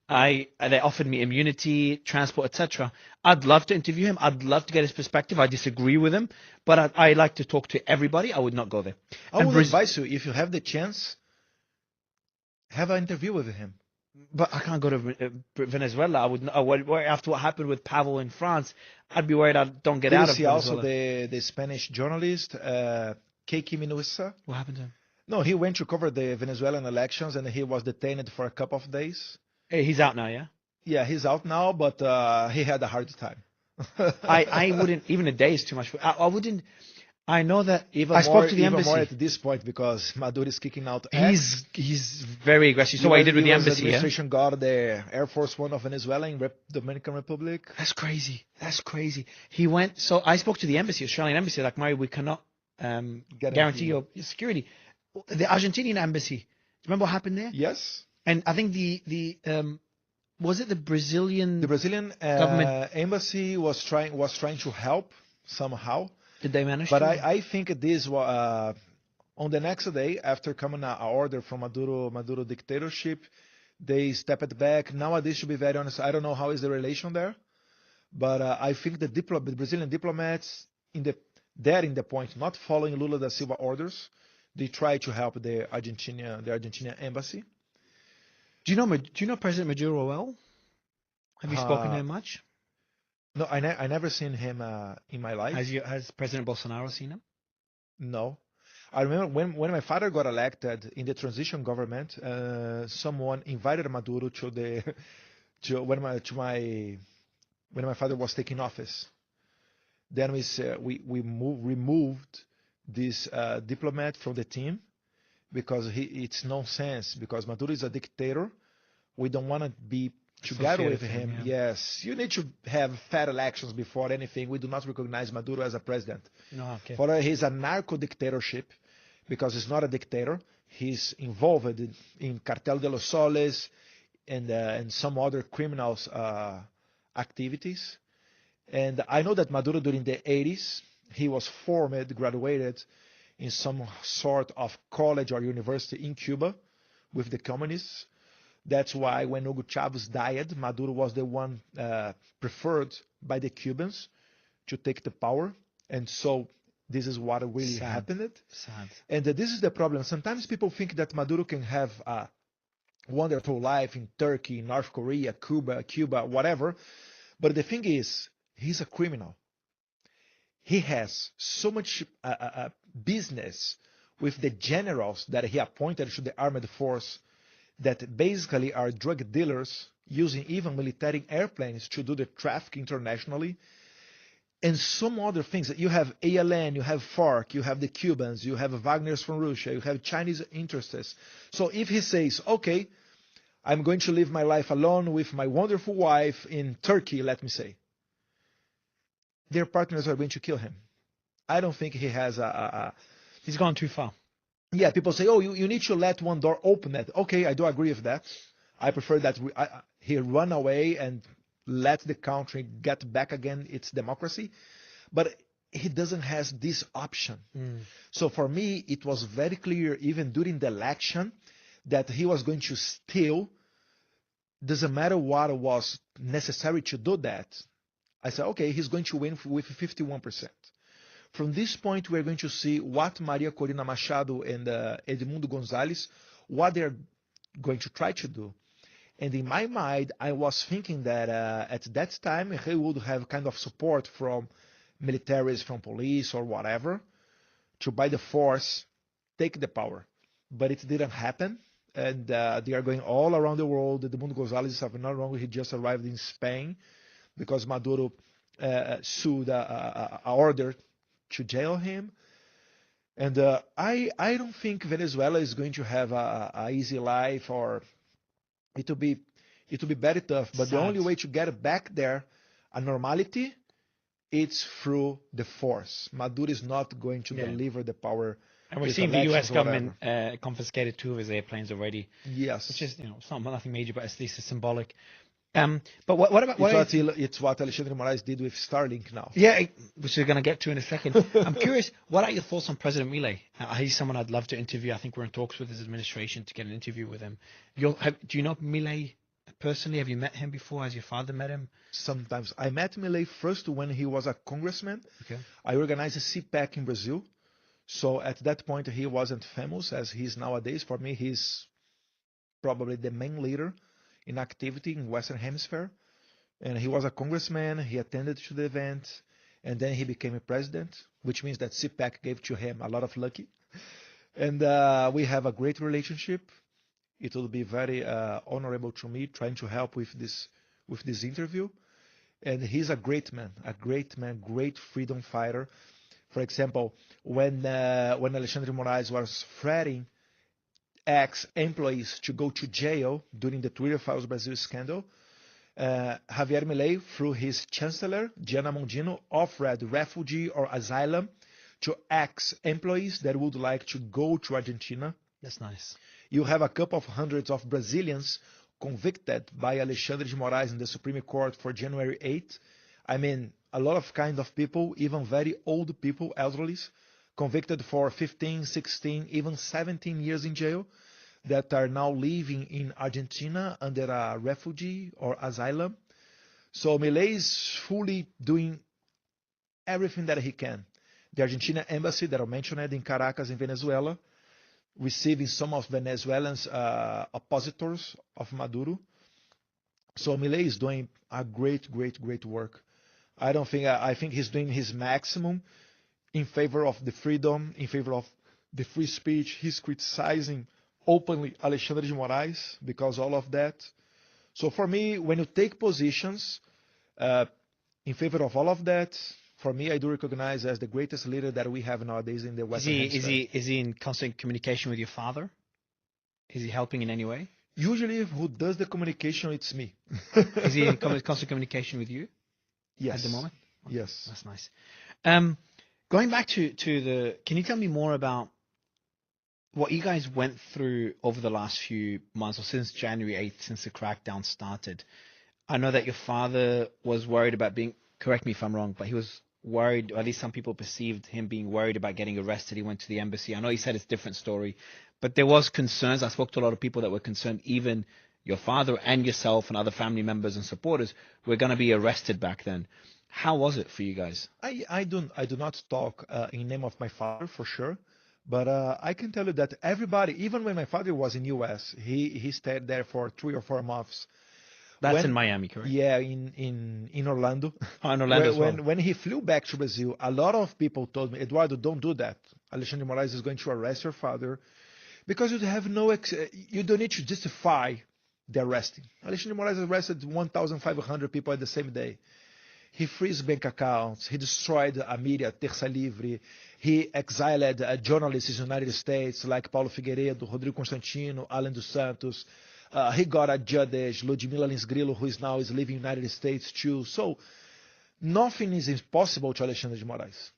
They offered me immunity, transport, etc. I'd love to interview him. I'd love to get his perspective. I disagree with him, but I like to talk to everybody. I would not go there. I would advise you, if you have the chance, have an interview with him. But I can't go to Venezuela. I would worry after what happened with Pavel in France. I'd be worried I don't get out of Venezuela. Also the Spanish journalist, Keiki Minuessa. What happened to him? No, he went to cover the Venezuelan elections and he was detained for a couple of days. Hey, he's out now, yeah? Yeah, he's out now, but he had a hard time. I wouldn't, even a day is too much. I wouldn't. I know that I spoke to the embassy. Even more at this point because Maduro is kicking out. He's very aggressive. So what he did with the embassy, the administration got the Air Force One of Venezuela in Dominican Republic. That's crazy. He went. So I spoke to the embassy, Australian embassy. Like, Mario, we cannot guarantee your security. The Argentinian embassy. Do you remember what happened there? Yes. And I think the was it the Brazilian? The Brazilian government embassy was trying to help somehow. Did they manage? But I think this was on the next day after coming an order from Maduro dictatorship, they stepped back. Nowadays, to be very honest, I don't know how is the relation there, but I think the Brazilian diplomats in the point, not following Lula da Silva orders, they try to help the Argentinian embassy. Do you know President Maduro well? Have you spoken to him much? No, I never seen him in my life. Has President Bolsonaro seen him? No. I remember when my father got elected in the transition government, someone invited Maduro when my father was taking office. Then we removed this diplomat from the team because it's nonsense. Because Maduro is a dictator. We don't want to be together with him. Yeah. Yes, you need to have fair elections before anything. We do not recognize Maduro as a president. No, okay. For he's a narco dictatorship because he's not a dictator. He's involved in Cartel de los Soles and some other criminals activities. And I know that Maduro during the 80s, he was graduated in some sort of college or university in Cuba with the communists. That's why when Hugo Chavez died, Maduro was the one preferred by the Cubans to take the power. And so this is what really happened. Sad. And this is the problem. Sometimes people think that Maduro can have wonderful life in Turkey, North Korea, Cuba, whatever. But the thing is, he's a criminal. He has so much business with the generals that he appointed to the armed force that basically are drug dealers using even military airplanes to do the traffic internationally. And some other things. You have ALN, you have FARC, you have the Cubans, you have Wagner's from Russia, you have Chinese interests. So if he says, okay, I'm going to live my life alone with my wonderful wife in Turkey, let me say, their partners are going to kill him. I don't think he has He's gone too far. Yeah, people say, oh, you need to let one door open. That okay, I do agree with that. I prefer that he run away and let the country get back again its democracy. But he doesn't have this option. So for me, it was very clear, even during the election, that he was going to steal. Doesn't matter what was necessary to do that. I said, okay, he's going to win with 51%. From this point, we're going to see what Maria Corina Machado and Edmundo Gonzalez, what they're going to try to do. And in my mind, I was thinking that at that time, he would have kind of support from militaries, from police or whatever, to by the force take the power. But it didn't happen. And they are going all around the world. Edmundo Gonzalez, if I'm not wrong, he just arrived in Spain because Maduro sued an order to jail him. And I don't think Venezuela is going to have a easy life, or it will be very tough. But the only way to get back there, a normality, it's through the force. Maduro is not going to deliver the power. And we're seeing the U.S. government confiscated 2 of his airplanes already. Yes, which is, it's not nothing major, but at least it's symbolic. But what about it's what Alexandre Moraes did with Starlink now. Yeah, which we're going to get to in a second. I'm curious, what are your thoughts on President Milei? He's someone I'd love to interview. I think we're in talks with his administration to get an interview with him. Do you know Milei personally? Have you met him before? Has your father met him? Sometimes. I met Milei first when he was a congressman. Okay. I organized a CPAC in Brazil. So at that point, he wasn't famous as he is nowadays. For me, he's probably the main leader in activity in Western Hemisphere. And he was a congressman. He attended to the event. And then he became a president, which means that CPAC gave to him a lot of lucky. And we have a great relationship. It will be very honorable to me trying to help with this interview. And he's a great man, great freedom fighter. For example, when Alexandre Moraes was threatening ex-employees to go to jail during the Twitter Files Brazil scandal, Javier Milei, through his chancellor, Diana Mondino, offered refugee or asylum to ex-employees that would like to go to Argentina. That's nice. You have a couple of hundreds of Brazilians convicted by Alexandre de Moraes in the Supreme Court for January 8th. I mean, a lot of kind of people, even very old people, elderly, convicted for 15, 16, even 17 years in jail, that are now living in Argentina under a refugee or asylum. So Milei is fully doing everything that he can. The Argentina embassy that I mentioned in Caracas in Venezuela, receiving some of Venezuelans oppositors of Maduro. So Milei is doing a great work. I think he's doing his maximum in favor of the freedom, in favor of the free speech. He's criticizing openly Alexandre de Moraes because all of that. So for me, when you take positions in favor of all of that, for me, I do recognize as the greatest leader that we have nowadays in the Western Hemisphere. Is he in constant communication with your father? Is he helping in any way? Usually, who does the communication, it's me. Is he in constant communication with you? Yes. At the moment? Okay. Yes. That's nice. Going back to can you tell me more about what you guys went through over the last few months, or since January 8th, since the crackdown started? I know that your father was worried about correct me if I'm wrong, but he was worried, or at least some people perceived him being worried about getting arrested. He went to the embassy. I know he said it's a different story, but there was concerns. I spoke to a lot of people that were concerned, even your father and yourself and other family members and supporters were going to be arrested back then. How was it for you guys? I do not talk in name of my father, for sure, But I can tell you that everybody, even when my father was in U.S., he stayed there for 3 or 4 months. That's in Miami, correct? Yeah, in Orlando. Oh, in Orlando as well. When he flew back to Brazil, a lot of people told me, Eduardo, don't do that. Alexandre de Moraes is going to arrest your father because you have you don't need to justify the arresting. Alexandre de Moraes arrested 1,500 people at the same day. He freezed bank accounts. He destroyed a media, Terça Livre. He exiled journalists in the United States like Paulo Figueiredo, Rodrigo Constantino, Alan dos Santos. He got a judge, Ludmila Lins Grillo, who is now living in the United States too. So nothing is impossible to Alexandre de Moraes.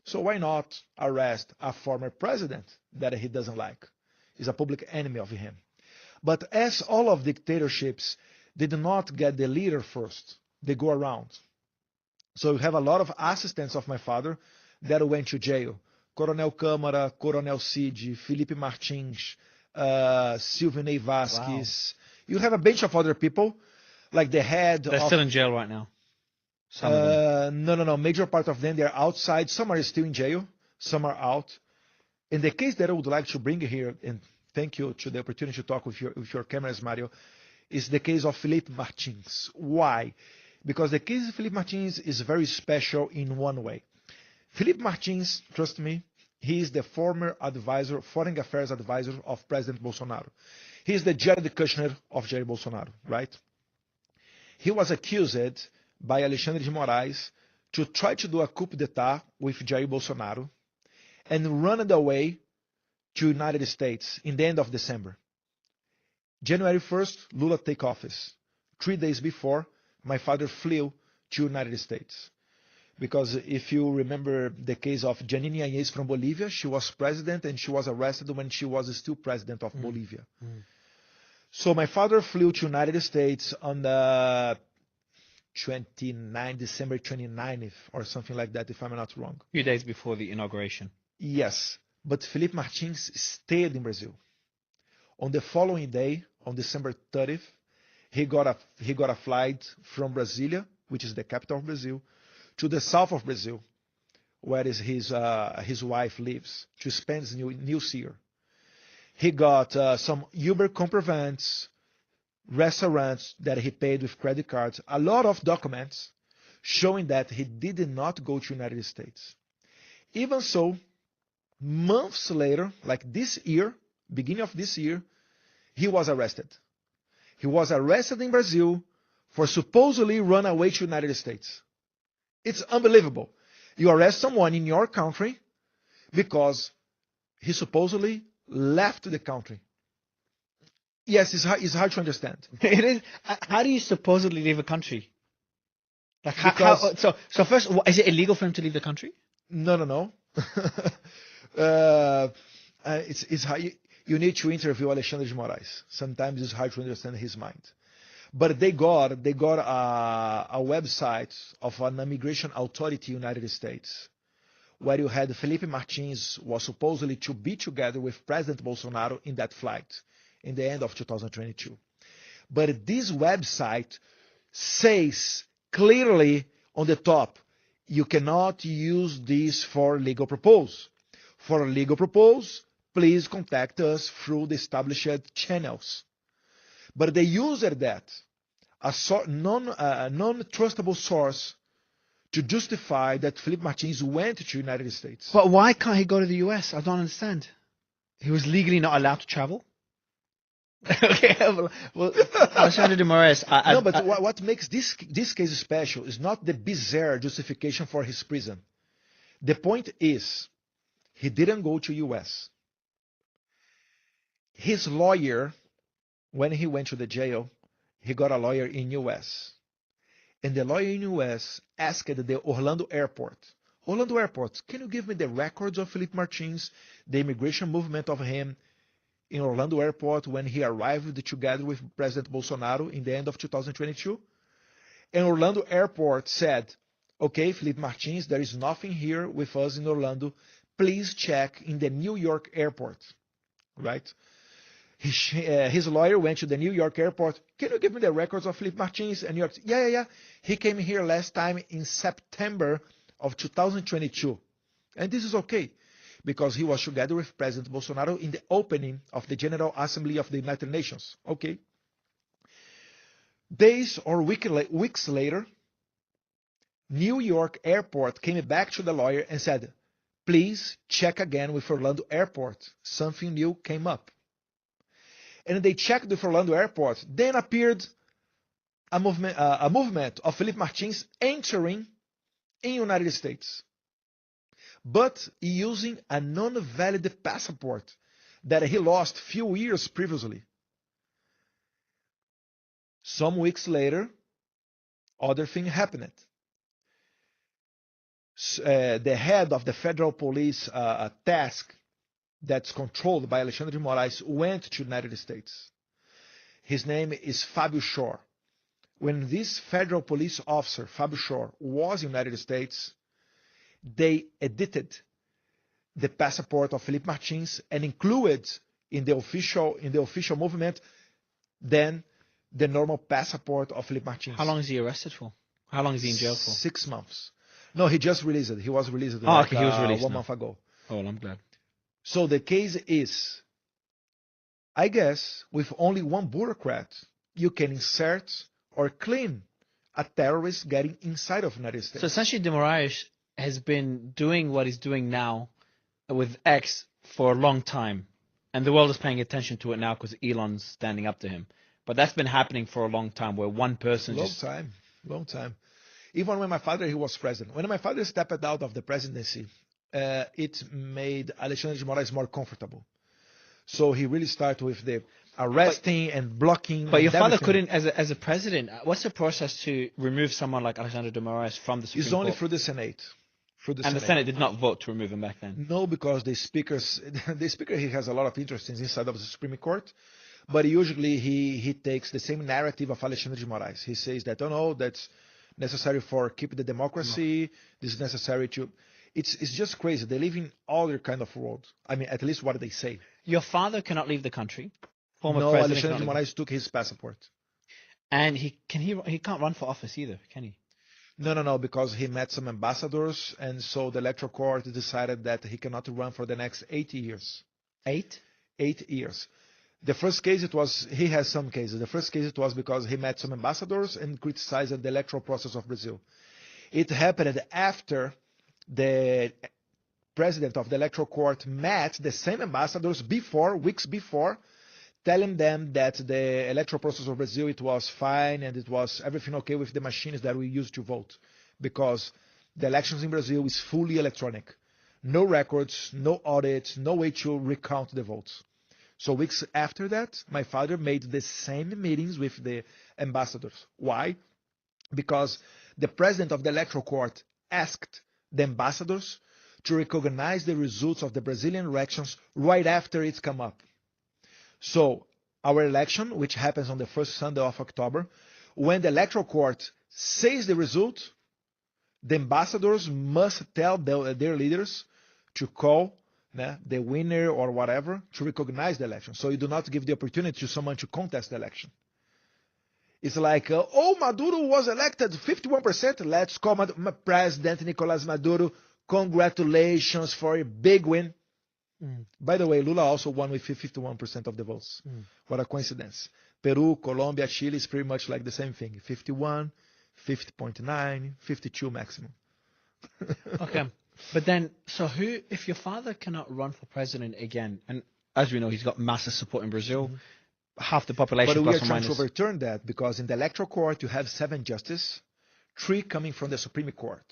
So why not arrest a former president that he doesn't like? He's a public enemy of him. But as all of dictatorships, they do not get the leader first. They go around. So we have a lot of assistants of my father that went to jail. Coronel Câmara, Coronel Cid, Felipe Martins, Silvinei Vasquez. Wow. You have a bunch of other people, like the head They're still in jail right now. Some of them. No. Major part of them, they're outside. Some are still in jail. Some are out. In the case that I would like to bring here, and thank you to the opportunity to talk with your cameras, Mario, is the case of Felipe Martins. Why? Because the case of Felipe Martins is very special in one way. Felipe Martins, trust me, he is the former advisor, foreign affairs advisor of President Bolsonaro. He is the Jared Kushner of Jair Bolsonaro, right? He was accused by Alexandre de Moraes to try to do a coup d'etat with Jair Bolsonaro and run away to United States in the end of December. January 1st, Lula take office. 3 days before, my father flew to United States. Because if you remember the case of Janine Áñez from Bolivia, she was president and she was arrested when she was still president of Bolivia. So my father flew to United States on the December 29th or something like that, if I'm not wrong. A few days before the inauguration. Yes, but Felipe Martins stayed in Brazil. On the following day, on December 30th, he got a flight from Brasilia, which is the capital of Brazil, to the south of Brazil, where his wife lives, to spend his New Year. He got some Uber compravents, restaurants that he paid with credit cards, a lot of documents showing that he did not go to United States. Even so, months later, like this year, beginning of this year, he was arrested. He was arrested in Brazil for supposedly run away to United States. It's unbelievable. You arrest someone in your country because he supposedly left the country. Yes, it's hard to understand. It is. How do you supposedly leave a country? Like so first, is it illegal for him to leave the country? No. It's hard. You need to interview Alexandre de Moraes. Sometimes it's hard to understand his mind. But they got a website of an immigration authority in the United States where you had Felipe Martins was supposedly to be together with President Bolsonaro in that flight in the end of 2022. But this website says clearly on the top, you cannot use this for legal purpose. For a legal purpose, please contact us through the established channels. But the user that, a non-trustable source to justify that Felipe Martins went to the United States. But why can't he go to the US? I don't understand. He was legally not allowed to travel? Okay, well, Alexandre de Moraes. What makes this case special is not the bizarre justification for his prison. The point is, he didn't go to US. His lawyer, when he went to the jail, he got a lawyer in US. And the lawyer in US asked the Orlando airport, can you give me the records of Felipe Martins, the immigration movement of him in Orlando airport when he arrived together with President Bolsonaro in the end of 2022? And Orlando airport said, okay, Felipe Martins, there is nothing here with us in Orlando. Please check in the New York airport, right? His lawyer went to the New York airport. Can you give me the records of Felipe Martins? And New York, yeah. He came here last time in September of 2022. And this is okay. because he was together with President Bolsonaro in the opening of the General Assembly of the United Nations. Okay. Days or weeks later, New York Airport came back to the lawyer and said, please check again with Orlando Airport. Something new came up. And they checked with Orlando Airport. Then appeared a movement of Felipe Martins entering in United States, but using a non-valid passport that he lost few years previously. Some weeks later, other thing happened. The head of the federal police task that's controlled by Alexandre de Moraes went to the United States. His name is Fábio Shore. When this federal police officer, Fábio Shore, was in the United States, they edited the passport of Felipe Martins and included in the official movement then the normal passport of Felipe Martins. How long is he arrested for? How long is he in jail for? 6 months. No, he just released it. He was released he was released 1 month ago. Oh, well, I'm glad. So the case is, I guess, with only one bureaucrat, you can insert or clean a terrorist getting inside of the United States. So essentially, de Moraes has been doing what he's doing now with X for a long time, and the world is paying attention to it now because Elon's standing up to him. But that's been happening for a long time, where one person long time. Even when my father he was president. When my father stepped out of the presidency, it made Alexandre de Moraes more comfortable. So he really started with the arresting and blocking. But your father couldn't, as a president. What's the process to remove someone like Alexandre de Moraes from the Supreme Court? It's only through the Senate. The Senate did not vote to remove him back then. No, because the speaker he has a lot of interest inside of the Supreme Court. But usually he takes the same narrative of Alexandre de Moraes. He says that, oh no, that's necessary for keep the democracy. No. This is necessary to. It's just crazy. They live in other kind of world. I mean, at least what they say. Your father cannot leave the country. No, Alexandre de Moraes took his passport. And he can't run for office either, can he? No, because he met some ambassadors, and so the electoral court decided that he cannot run for the next 8 years. 8? 8 years. The first case he has some cases. The first case it was because he met some ambassadors and criticized the electoral process of Brazil. It happened after the president of the electoral court met the same ambassadors weeks before, telling them that the electoral process of Brazil, it was fine and it was everything okay with the machines that we use to vote, because the elections in Brazil is fully electronic. No records, no audits, no way to recount the votes. So weeks after that, my father made the same meetings with the ambassadors. Why? Because the president of the electoral court asked the ambassadors to recognize the results of the Brazilian elections right after it's come up. So our election, which happens on the first Sunday of October, when the electoral court says the result, the ambassadors must tell their leaders to call the winner or whatever to recognize the election. So you do not give the opportunity to someone to contest the election. It's like, Maduro was elected 51%. Let's call President Nicolás Maduro. Congratulations for a big win. By the way, Lula also won with 51% of the votes. What a coincidence. Peru, Colombia, Chile is pretty much like the same thing. 51, 50.9, 52 maximum. Okay. But then, so if your father cannot run for president again, and as we know, he's got massive support in Brazil, half the population but we plus are or trying minus. to overturn that, because in the electoral court, you have 7 justices, 3 coming from the Supreme Court.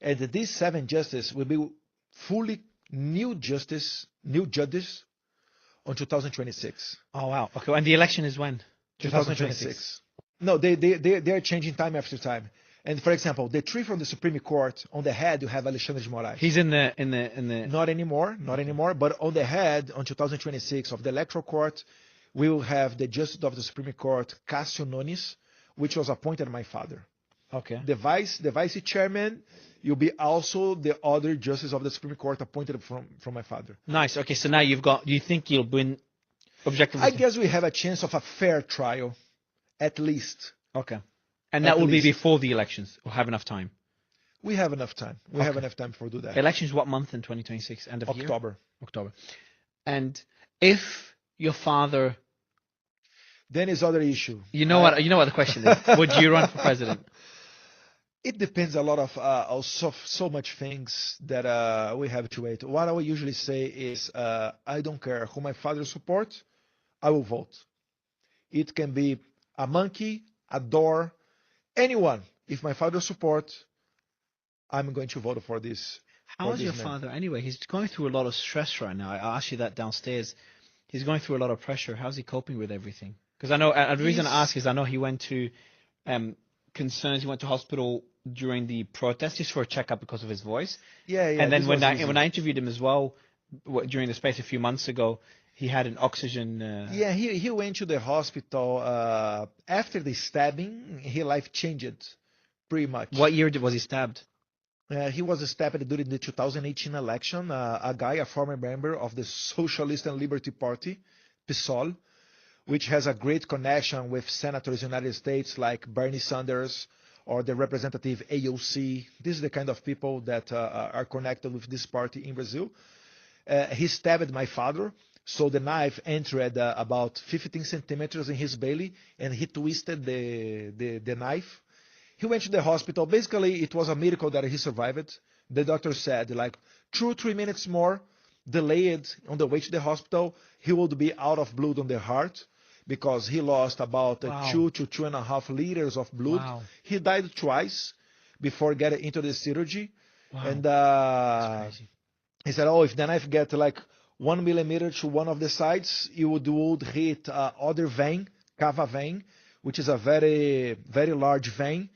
And these 7 justices will be fully new judges on 2026. Oh, wow. Okay. And the election is when? 2026. No, they are changing time after time. And for example, the 3 from the Supreme Court, on the head, you have Alexandre de Moraes. He's in the. Not anymore. But on the head, on 2026 of the electoral court, we will have the Justice of the Supreme Court, Cássio Nunes, which was appointed my father. Okay. The vice chairman, you'll be also the other justice of the Supreme Court appointed from my father. Nice. Okay, so now you think you'll win objectively? I guess we have a chance of a fair trial, at least. Okay. And that will be before the elections. We'll have enough time. We have enough time. We have enough time for do that. Elections what month in 2026? End of October. year? October. And if your father... Then is other issue. You know what the question is. Would you run for president? It depends a lot of so much things that we have to wait. What I would usually say is I don't care who my father supports, I will vote. It can be a monkey, a door, anyone. If my father supports, I'm going to vote for this. How is your father anyway? He's going through a lot of stress right now. I asked you that downstairs. He's going through a lot of pressure. How's he coping with everything? Because I know the reason I ask is I know he went to concerns. He went to hospital during the protest just for a checkup because of his voice. Yeah. And then when I interviewed him as well during the space a few months ago, he had an oxygen. Yeah, he went to the hospital after the stabbing. His life changed pretty much. What year was he stabbed? He was stabbed during the 2018 election. A former member of the Socialist and Liberty Party, PSOL, which has a great connection with senators in the United States like Bernie Sanders or the representative AOC. This is the kind of people that are connected with this party in Brazil. He stabbed my father, so the knife entered about 15 centimeters in his belly, and he twisted the knife. He went to the hospital. Basically, it was a miracle that he survived. The doctor said, like 2 or 3 minutes more delayed on the way to the hospital, he would be out of blood on the heart because he lost about 2 to 2.5 liters of blood. Wow. He died twice before getting into the surgery. Wow. And he said, if the knife get like 1 millimeter to one of the sides, it would hit other vein, cava vein, which is a very, very large vein.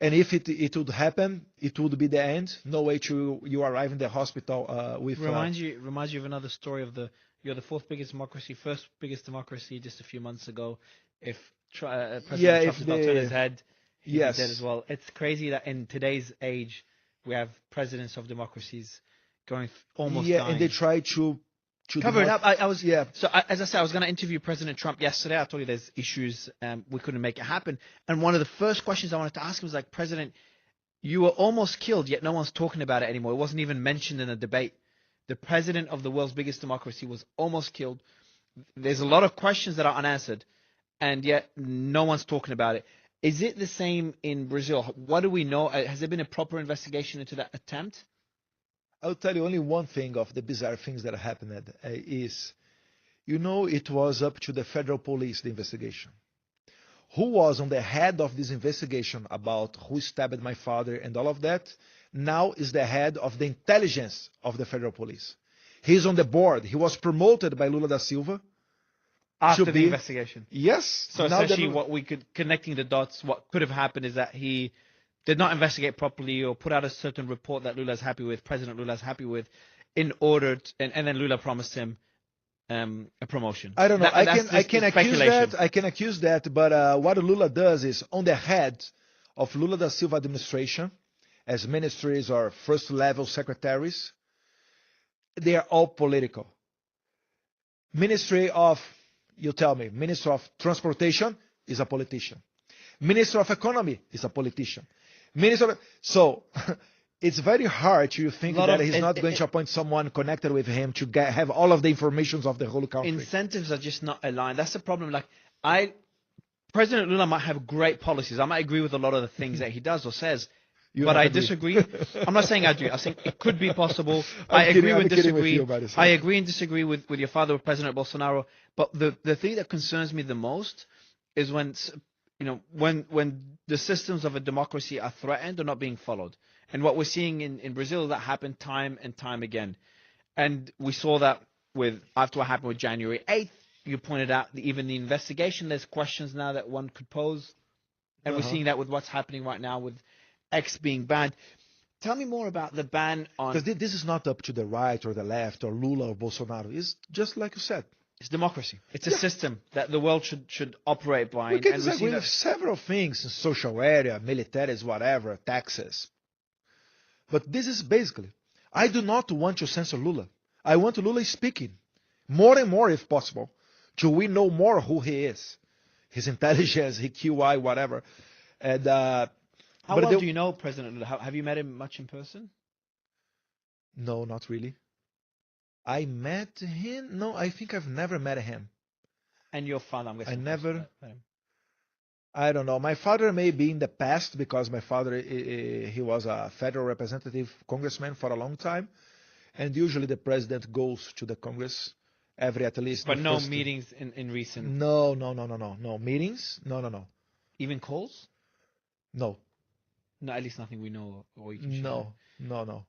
And if it would happen, it would be the end. No way you arrive in the hospital with. Reminds you of another story of you're the fourth biggest democracy, first biggest democracy just a few months ago. If President Trump does not turn his head, he'd be dead as well. It's crazy that in today's age we have presidents of democracies going almost dying. And they try to cover it up. So as I said, I was going to interview President Trump yesterday. I told you there's issues. We couldn't make it happen. And one of the first questions I wanted to ask him was like, President, you were almost killed, yet no one's talking about it anymore. It wasn't even mentioned in a debate. The president of the world's biggest democracy was almost killed. There's a lot of questions that are unanswered, and yet no one's talking about it. Is it the same in Brazil? What do we know? Has there been a proper investigation into that attempt? I'll tell you only one thing of the bizarre things that happened is, it was up to the federal police, the investigation. Who was on the head of this investigation about who stabbed my father and all of that, now is the head of the intelligence of the federal police. He's on the board. He was promoted by Lula da Silva. After the investigation? Yes. So essentially connecting the dots, what could have happened is that he did not investigate properly or put out a certain report that Lula's happy with, President Lula's happy with, and then Lula promised him a promotion. I don't know. I can accuse that, but what Lula does is on the head of Lula da Silva administration, as ministries or first-level secretaries, they are all political. Ministry of Transportation is a politician. Minister of Economy is a politician. So it's very hard to think that he's not going to appoint someone connected with him to have all of the information of the whole country. Incentives are just not aligned. That's the problem. President Lula might have great policies. I might agree with a lot of the things that he does or says, but I disagree. I'm not saying I do. I think it could be possible. I agree and disagree. I agree and disagree with your father, President Bolsonaro. But the thing that concerns me the most is when the systems of a democracy are threatened or not being followed. And what we're seeing in Brazil, that happened time and time again. And we saw that after what happened with January 8th. You pointed out that even the investigation, there's questions now that one could pose. And we're seeing that with what's happening right now with X being banned. Tell me more about the ban on... Because this is not up to the right or the left or Lula or Bolsonaro. It's just like you said. It's democracy. It's a system that the world should operate by. We can disagree with several things, social area, militaries, whatever, taxes. But this is basically, I do not want to censor Lula. I want Lula speaking more and more if possible, till we know more who he is, his intelligence, his QI, whatever. And How But well they- do you know President Lula? Have you met him much in person? No, not really. I met him. No, I think I've never met him. And your father, I'm guessing. I never- met him. I don't know. My father may be in the past because my father he was a federal representative, congressman for a long time, and usually the president goes to the Congress every at least. But the no first- meetings in recent. No meetings. No. Even calls? No. No, at least nothing we know or you can share. No.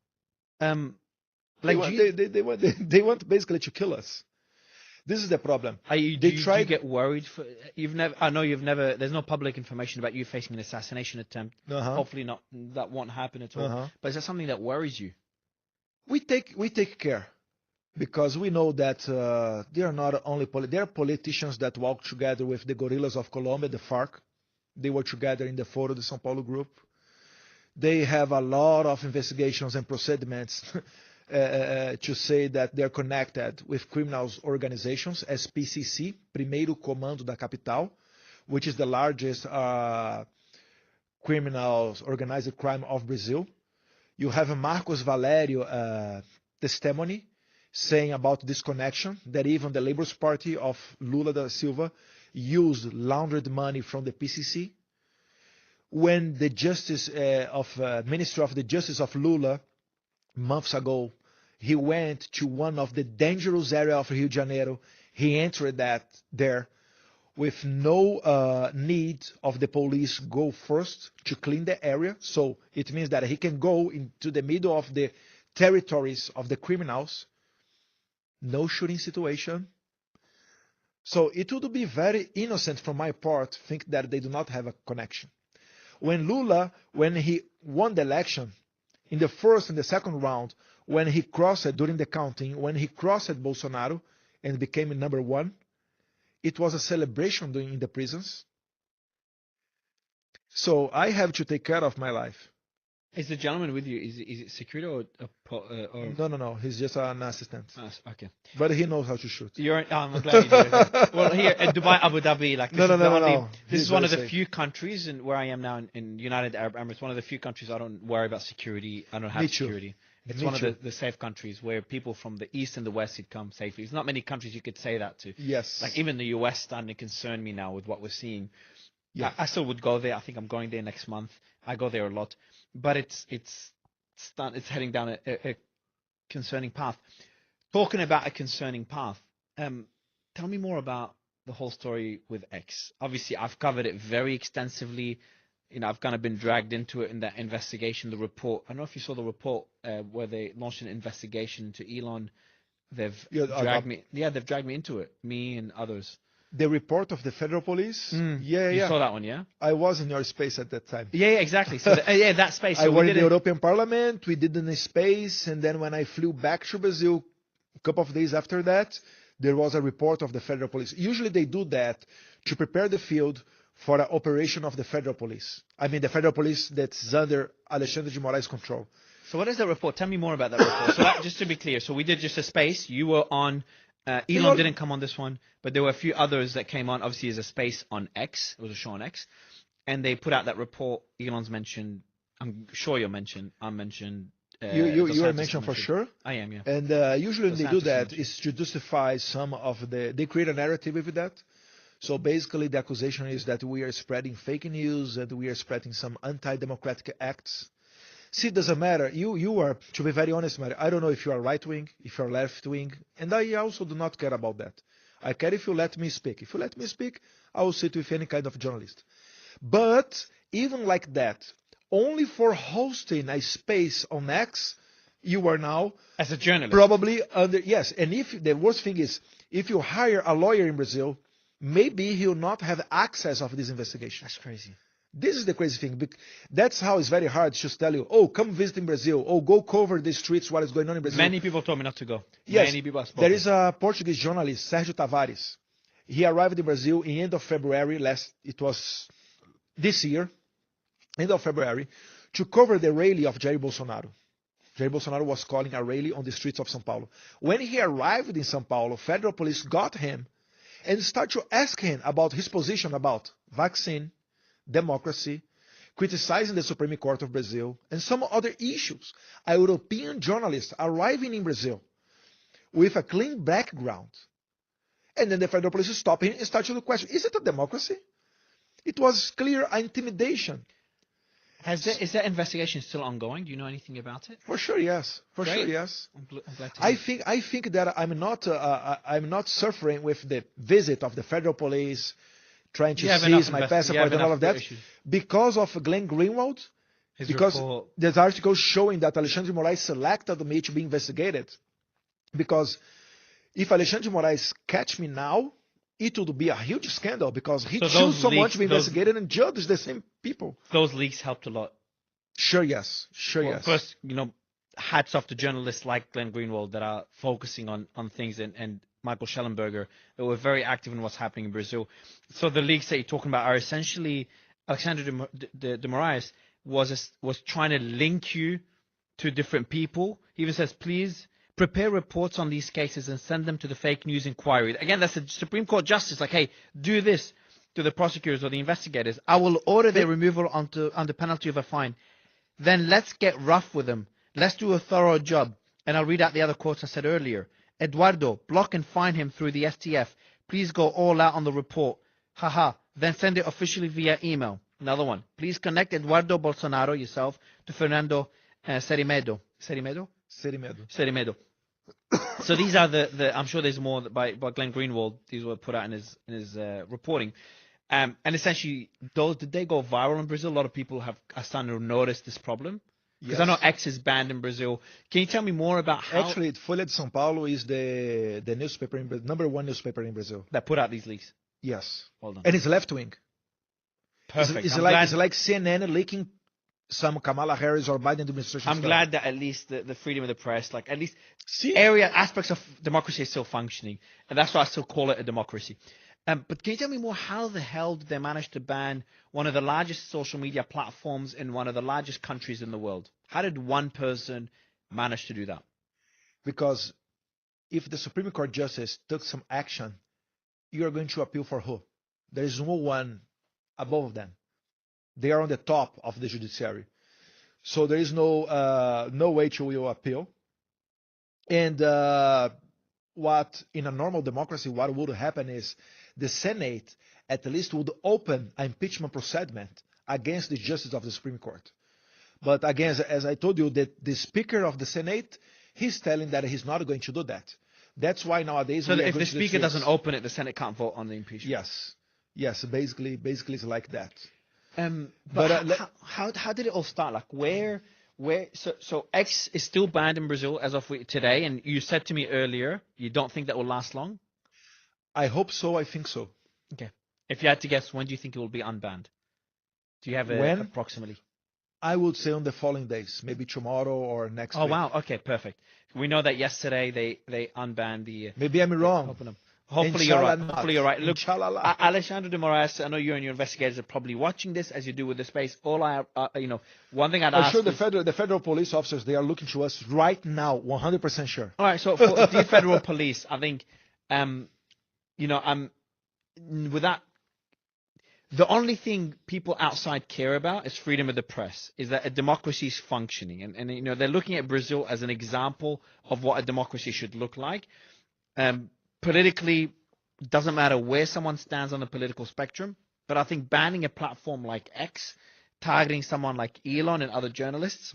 Like They want basically to kill us. This is the problem. do you tried- get worried? I know you've never. There's no public information about you facing an assassination attempt. Uh-huh. Hopefully not. That won't happen at all. Uh-huh. But is that something that worries you? We take care because we know that they are not only they are politicians that walk together with the guerrillas of Colombia, the FARC. They were together in the Foro de São Paulo group. They have a lot of investigations and procediments to say that they're connected with criminals organizations as PCC, Primeiro Comando da Capital, which is the largest criminals organized crime of Brazil. You have Marcos Valério testimony saying about this connection, that even the Labour Party of Lula da Silva used laundered money from the PCC. When the Minister of the Justice of Lula, months ago, he went to one of the dangerous areas of Rio de Janeiro, he entered there with no need of the police go first to clean the area. So it means that he can go into the middle of the territories of the criminals, no shooting situation. So it would be very innocent from my part to think that they do not have a connection. When Lula, when he won the election, in the first and the second round, when he crossed during the counting, when he crossed Bolsonaro and became number one, it was a celebration in the prisons. So I have to take care of my life. Is the gentleman with you? Is it security or? No. He's just an assistant. Okay. But he knows how to shoot. I'm glad you do. Well, here in Dubai, Abu Dhabi, like this No. This He's is one of very the safe. few countries, and where I am now in United Arab Emirates, one of the few countries I don't worry about security. I don't have Me too. security. It's Me one too. of the safe countries where people from the east and the west could come safely. There's not many countries you could say that to. Yes. Like even the US starting to concern me now with what we're seeing. Yeah. I still would go there. I think I'm going there next month. I go there a lot, but it's heading down a concerning path. Talking about a concerning path, tell me more about the whole story with X. Obviously, I've covered it very extensively. I've kind of been dragged into it in that investigation, the report. I don't know if you saw the report where they launched an investigation into Elon. They've dragged me. Yeah, they've dragged me into it. Me and others. The report of the federal police? Yeah. You saw that one, yeah? I was in your space at that time. Yeah, exactly. So that space. So I we was in did the it- European Parliament. We did in a space, and then when I flew back to Brazil, a couple of days after that, there was a report of the federal police. Usually they do that to prepare the field for an operation of the federal police. I mean, the federal police that's under Alexandre de Moraes' control. So what is that report? Tell me more about that report. So just to be clear, so we did just a space. You were on. Elon didn't come on this one, but there were a few others that came on. Obviously, there's a space on X. It was a show on X, and they put out that report. Elon's mentioned. I'm sure you're mentioned. I'm mentioned. You Dos are Santos mentioned for sure. I am, yeah. And usually when Dos they do Santos that, is to justify some of they create a narrative with that. So basically the accusation is that we are spreading fake news and we are spreading some anti-democratic acts. See, it doesn't matter. You are, to be very honest, Mario, I don't know if you are right-wing, if you are left-wing, and I also do not care about that. I care if you let me speak. If you let me speak, I will sit with any kind of journalist. But even like that, only for hosting a space on X, you are now As a journalist. probably under, yes. And if the worst thing is, if you hire a lawyer in Brazil, maybe he will not have access of this investigation. That's crazy. This is the crazy thing. That's how it's very hard to tell you, oh, come visit in Brazil. Oh, go cover the streets, what is going on in Brazil. Many people told me not to go. Yes, Many people have spoken. there is a Portuguese journalist, Sérgio Tavares. He arrived in Brazil in end of February, it was this year, end of February, to cover the rally of Jair Bolsonaro. Jair Bolsonaro was calling a rally on the streets of São Paulo. When he arrived in São Paulo, federal police got him and started to ask him about his position about vaccine, democracy, criticizing the Supreme Court of Brazil and some other issues. A European journalist arriving in Brazil with a clean background. And then the federal police stop him and start to question, is it a democracy? It was clear intimidation. Is that investigation still ongoing? Do you know anything about it? For sure, yes. For Great. sure, yes. I'm glad to hear. I think that I'm not suffering with the visit of the federal police trying to seize my passport and all of that because of Glenn Greenwald. Because there's articles showing that Alexandre de Moraes selected me to be investigated. Because if Alexandre de Moraes catch me now, it would be a huge scandal because he chose someone to be investigated and judge the same people. Those leaks helped a lot. Sure, yes. Yes. First, hats off to journalists like Glenn Greenwald that are focusing on things and Michael Schellenberger that were very active in what's happening in Brazil. So the leaks that you're talking about are essentially Alexandre de Moraes was trying to link you to different people. He even says, please prepare reports on these cases and send them to the fake news inquiry. Again, that's a Supreme Court justice. Like, hey, do this to the prosecutors or the investigators. I will order their removal under penalty of a fine. Then let's get rough with them. Let's do a thorough job. And I'll read out the other quotes I said earlier. Eduardo, block and fine him through the STF. Please go all out on the report. Haha. Then send it officially via email. Another one. Please connect Eduardo Bolsonaro, yourself, to Fernando Serimedo. Serimedo. So these are the I'm sure there's more by Glenn Greenwald. These were put out in his reporting. And essentially, did they go viral in Brazil? A lot of people are starting to notice this problem. Because I know X is banned in Brazil. Can you tell me more about how... Actually, Folha de São Paulo is the newspaper, number one newspaper in Brazil. That put out these leaks? Yes. Well done. And it's left-wing. Perfect. It's like CNN leaking some Kamala Harris or Biden administration I'm stuff. glad that at least the freedom of the press, like at least aspects of democracy is still functioning. And that's why I still call it a democracy. But can you tell me more, how the hell did they manage to ban one of the largest social media platforms in one of the largest countries in the world? How did one person manage to do that? Because if the Supreme Court justice took some action, you are going to appeal for who? There is no one above them. They are on the top of the judiciary. So there is no way to will appeal. And what in a normal democracy, what would happen is the Senate at least would open an impeachment proceedment against the justice of the Supreme Court. But again, as I told you, that the Speaker of the Senate, he's telling that he's not going to do that. That's why nowadays... So if the Speaker doesn't open it, the Senate can't vote on the impeachment? Yes, basically it's like that. But how did it all start? Like so X is still banned in Brazil as of today, and you said to me earlier you don't think that will last long? I hope so. I think so. Okay. If you had to guess, when do you think it will be unbanned? Do you have approximately? I would say on the following days, maybe tomorrow or next week. Oh wow, okay, perfect. We know that yesterday they unbanned the... Maybe I'm wrong. Hopefully you're right. Hopefully you're right. Look, Inshallah. Alexandre de Moraes, I know you and your investigators are probably watching this as you do with the space. One thing I'd ask... I'm sure the federal police officers, they are looking to us right now, 100% sure. All right, so for the federal police, I think, the only thing people outside care about is freedom of the press, is that a democracy is functioning. And they're looking at Brazil as an example of what a democracy should look like. Politically, doesn't matter where someone stands on the political spectrum, but I think banning a platform like X, targeting someone like Elon and other journalists,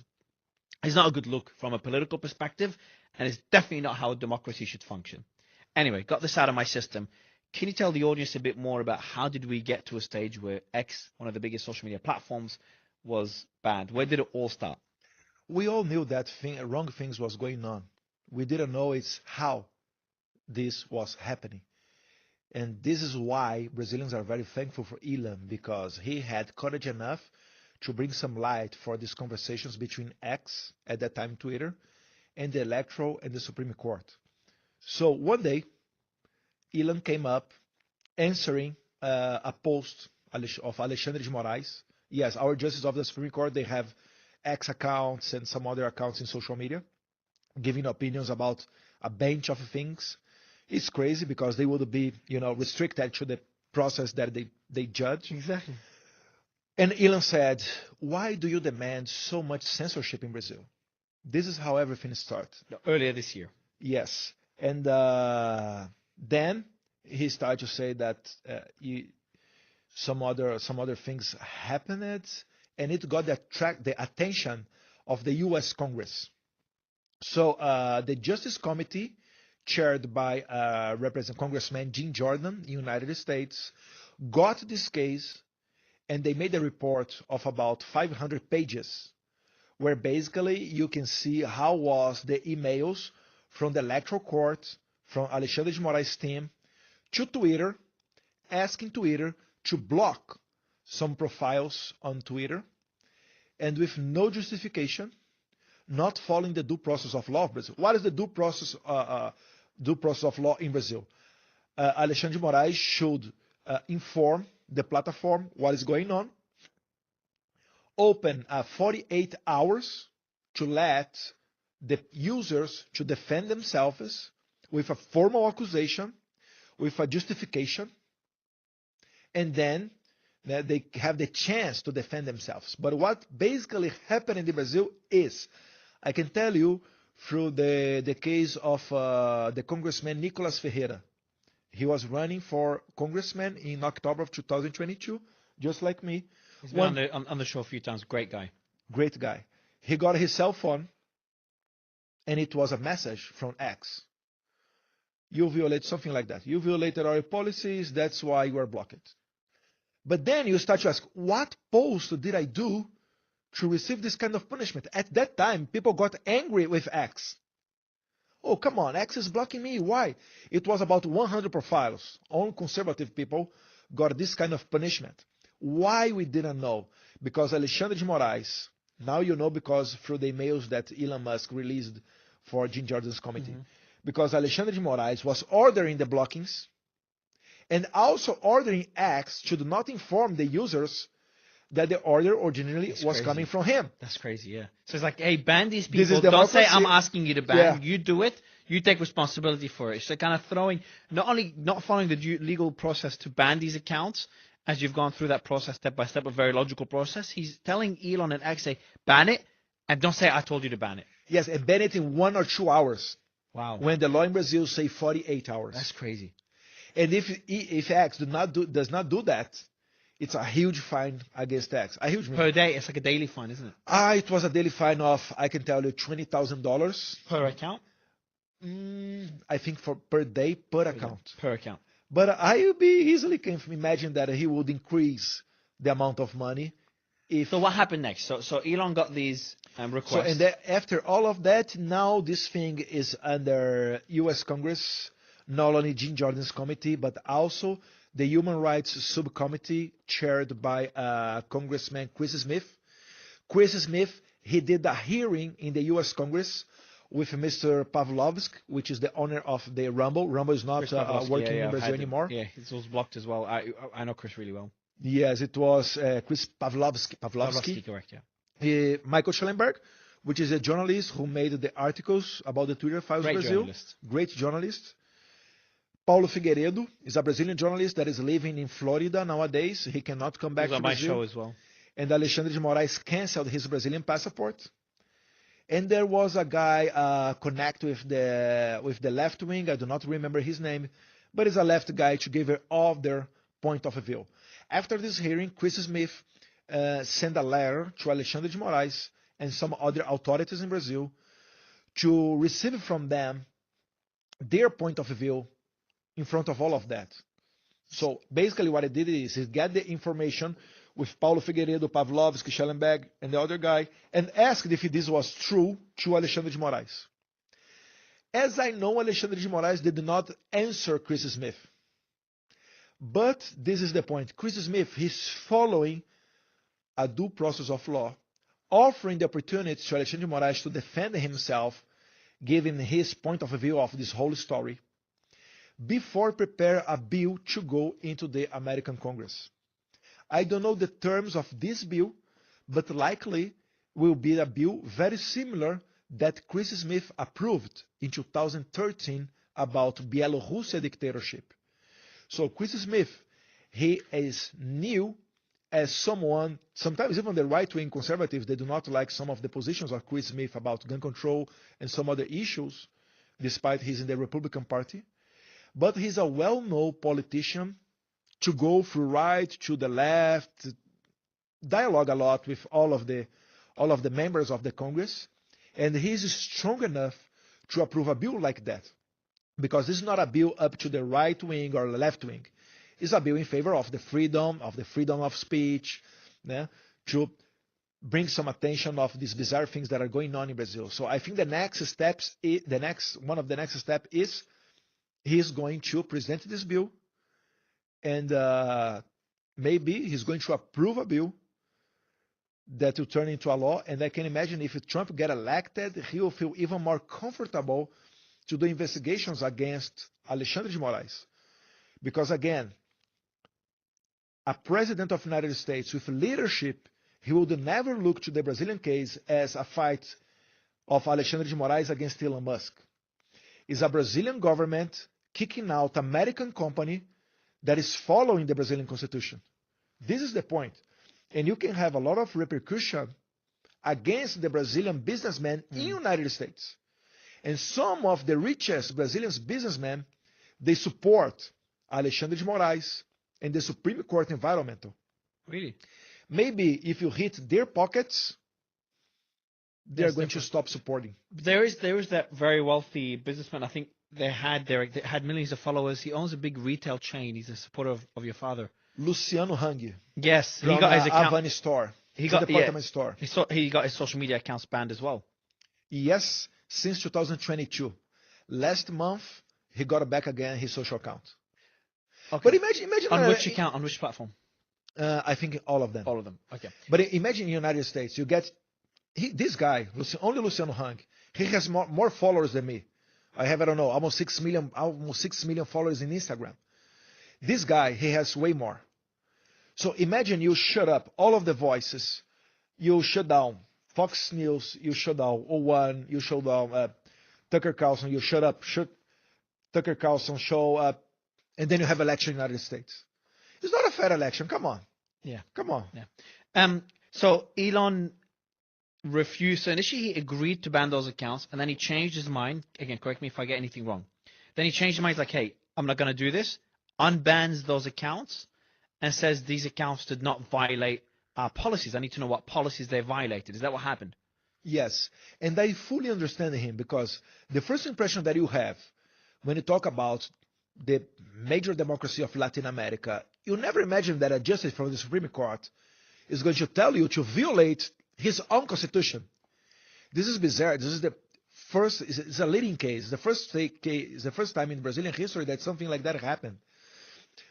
is not a good look from a political perspective, and it's definitely not how a democracy should function. Anyway, got this out of my system. Can you tell the audience a bit more about how did we get to a stage where X, one of the biggest social media platforms, was banned? Where did it all start? We all knew that wrong things was going on. We didn't know it's how this was happening. And this is why Brazilians are very thankful for Elon, because he had courage enough to bring some light for these conversations between X, at that time Twitter, and the electoral and the Supreme Court. So one day, Elon came up answering a post of Alexandre de Moraes. Yes, our justices of the Supreme Court, they have X accounts and some other accounts in social media, giving opinions about a bunch of things. It's crazy because they would be, restricted to the process that they judge. Exactly. And Elon said, why do you demand so much censorship in Brazil? This is how everything started. Earlier this year. Yes. And then he started to say that some other things happened, and it got the attention of the U.S. Congress. So the Justice Committee, chaired by Congressman Jim Jordan in the United States, got this case, and they made a report of about 500 pages, where basically you can see how was the emails from the electoral court, from Alexandre de Moraes' team, to Twitter, asking Twitter to block some profiles on Twitter, and with no justification, not following the due process of law of Brazil. What is the due process of law in Brazil? Alexandre de Moraes should inform the platform what is going on, open 48 hours to let the users to defend themselves with a formal accusation, with a justification, and then they have the chance to defend themselves. But what basically happened in Brazil is, I can tell you through the case of the Congressman Nicolas Ferreira. He was running for congressman in October of 2022, just like me. He's been on the show a few times. Great guy. Great guy. He got his cell phone, and it was a message from X. You violate something like that. You violated our policies, that's why you are blocked. But then you start to ask, what post did I do to receive this kind of punishment? At that time, people got angry with X. Oh, come on, X is blocking me. Why? It was about 100 profiles. Only conservative people got this kind of punishment. Why we didn't know? Because Alexandre de Moraes, now you know because through the emails that Elon Musk released for Jim Jordan's committee. Mm-hmm. Because Alexandre de Moraes was ordering the blockings and also ordering X to not inform the users that the order originally was coming from him. That's crazy, yeah. So it's like, hey, ban these people. Don't say I'm asking you to ban. Yeah. You do it. You take responsibility for it. So kind of throwing, not following the legal process to ban these accounts, as you've gone through that process step by step, a very logical process. He's telling Elon and X, say, ban it, and don't say I told you to ban it. Yes, and ban it in 1 or 2 hours. Wow. When the law in Brazil say 48 hours. That's crazy. And if X does not do that, it's a huge fine against X. A huge per day. It's like a daily fine, isn't it? It was a daily fine of, I can tell you, $20,000 per account. I think per day per account. Per account. But I would be easily can imagine that he would increase the amount of money. So what happened next? So Elon got these requests. So and after all of that, now this thing is under U.S. Congress, not only Jim Jordan's committee, but also the Human Rights Subcommittee chaired by Congressman Chris Smith. Chris Smith, he did a hearing in the U.S. Congress with Mr. Pavlovsky, which is the owner of the Rumble. Rumble is not working in Brazil anymore. Yeah, it was blocked as well. I know Chris really well. Yes, it was Chris Pavlovsky. Pavlovsky, correct, yeah. Michael Schellenberg, which is a journalist who made the articles about the Twitter files in Brazil. Great journalist. Paulo Figueiredo is a Brazilian journalist that is living in Florida nowadays. He cannot come back to Brazil. He was on my show as well. And Alexandre de Moraes canceled his Brazilian passport. And there was a guy connected with the left wing. I do not remember his name, but it's a left guy to give all their point of view. After this hearing, Chris Smith sent a letter to Alexandre de Moraes and some other authorities in Brazil to receive from them their point of view in front of all of that. So basically what he did is he got the information with Paulo Figueiredo, Pavlovsky, Schellenberg, and the other guy, and asked if this was true to Alexandre de Moraes. As I know, Alexandre de Moraes did not answer Chris Smith. But this is the point. Chris Smith, he's following a due process of law, offering the opportunity to Alexandre de Moraes to defend himself, giving his point of view of this whole story, before prepare a bill to go into the American Congress. I don't know the terms of this bill, but likely will be a bill very similar that Chris Smith approved in 2013 about Belarus dictatorship. So Chris Smith, he is new as someone, sometimes even the right-wing conservatives, they do not like some of the positions of Chris Smith about gun control and some other issues, despite he's in the Republican Party. But he's a well-known politician to go through right to the left, dialogue a lot with all of the members of the Congress, and he's strong enough to approve a bill like that, because this is not a bill up to the right wing or the left wing. It's a bill in favor of the freedom of speech, to bring some attention of these bizarre things that are going on in Brazil. So I think one of the next step is he's going to present this bill, and maybe he's going to approve a bill that will turn into a law. And I can imagine if Trump get elected, he will feel even more comfortable to do investigations against Alexandre de Moraes. Because again, a president of the United States with leadership, he would never look to the Brazilian case as a fight of Alexandre de Moraes against Elon Musk. It's a Brazilian government kicking out an American company that is following the Brazilian Constitution. This is the point. And you can have a lot of repercussion against the Brazilian businessmen in the United States. And some of the richest Brazilian businessmen, they support Alexandre de Moraes and the Supreme Court Environmental. Really? Maybe if you hit their pockets, they're going to stop supporting. There is that very wealthy businessman. I think they had millions of followers. He owns a big retail chain. He's a supporter of your father. Luciano Hang. Yes, he From got his account. Avani store. He got department store. He got his social media accounts banned as well. Yes, since 2022. Last month, he got back again his social account. Okay. But imagine on which account? On which platform? I think all of them. All of them. Okay. But imagine in the United States, you get this guy, only Luciano Hang. He has more followers than me. I have, I don't know, almost 6 million followers in Instagram. This guy, he has way more. So imagine you shut up all of the voices. You shut down Fox News. You shut down O1. You shut down Tucker Carlson. You shut up. Tucker Carlson show up. And then you have election in the United States. It's not a fair election. Come on. Yeah. Come on. Yeah. So Elon refused. So initially he agreed to ban those accounts, and then he changed his mind. Again, correct me if I get anything wrong. Then he changed his mind. He's like, hey, I'm not going to do this. Unbans those accounts and says these accounts did not violate our policies. I need to know what policies they violated. Is that what happened? Yes. And I fully understand him, because the first impression that you have when you talk about the major democracy of Latin America, you never imagine that a justice from the Supreme Court is going to tell you to violate his own constitution. This is bizarre. This is the first, it's a leading case. The first time in Brazilian history that something like that happened.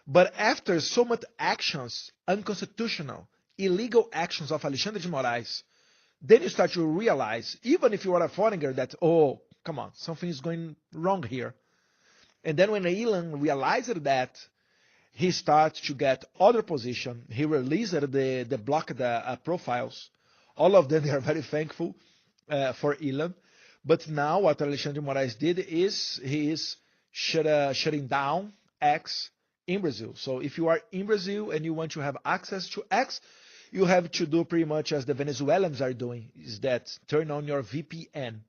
But after so much actions, unconstitutional, illegal actions of Alexandre de Moraes, then you start to realize, even if you are a foreigner, that, oh, come on, something is going wrong here. And then when Elon realized that, he started to get other position. He released the blocked profiles. All of them, they are very thankful for Elon. But now what Alexandre de Moraes did is he is shutting down X in Brazil. So if you are in Brazil and you want to have access to X, you have to do pretty much as the Venezuelans are doing, is that turn on your VPN.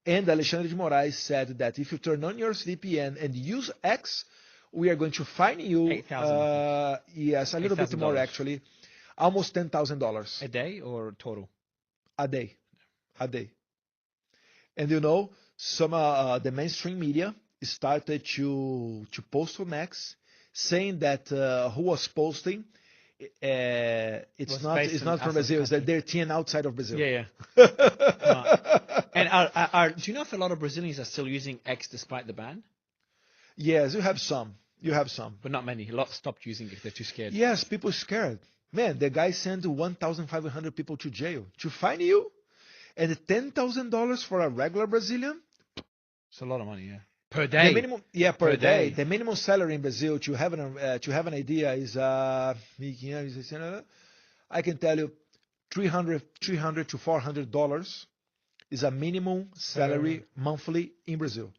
And Alexandre de Moraes said that if you turn on your VPN and use X, we are going to fine you, yes, a little bit more actually, almost $10,000. A day or total? A day. And you know, some the mainstream media started to post on X, saying that who was posting, it's not from Brazil, it's that they're team outside of Brazil. Yeah. And do you know if a lot of Brazilians are still using X despite the ban? Yes, you have some. But not many. A lot stopped using it. They're too scared. Yes, people are scared. Man, the guy sent 1,500 people to jail to fine you, and $10,000 for a regular Brazilian. It's a lot of money, yeah. Per day. The minimum, per day. The minimum salary in Brazil, to have an idea, is I can tell you, $300 to $400 is a minimum salary monthly in Brazil.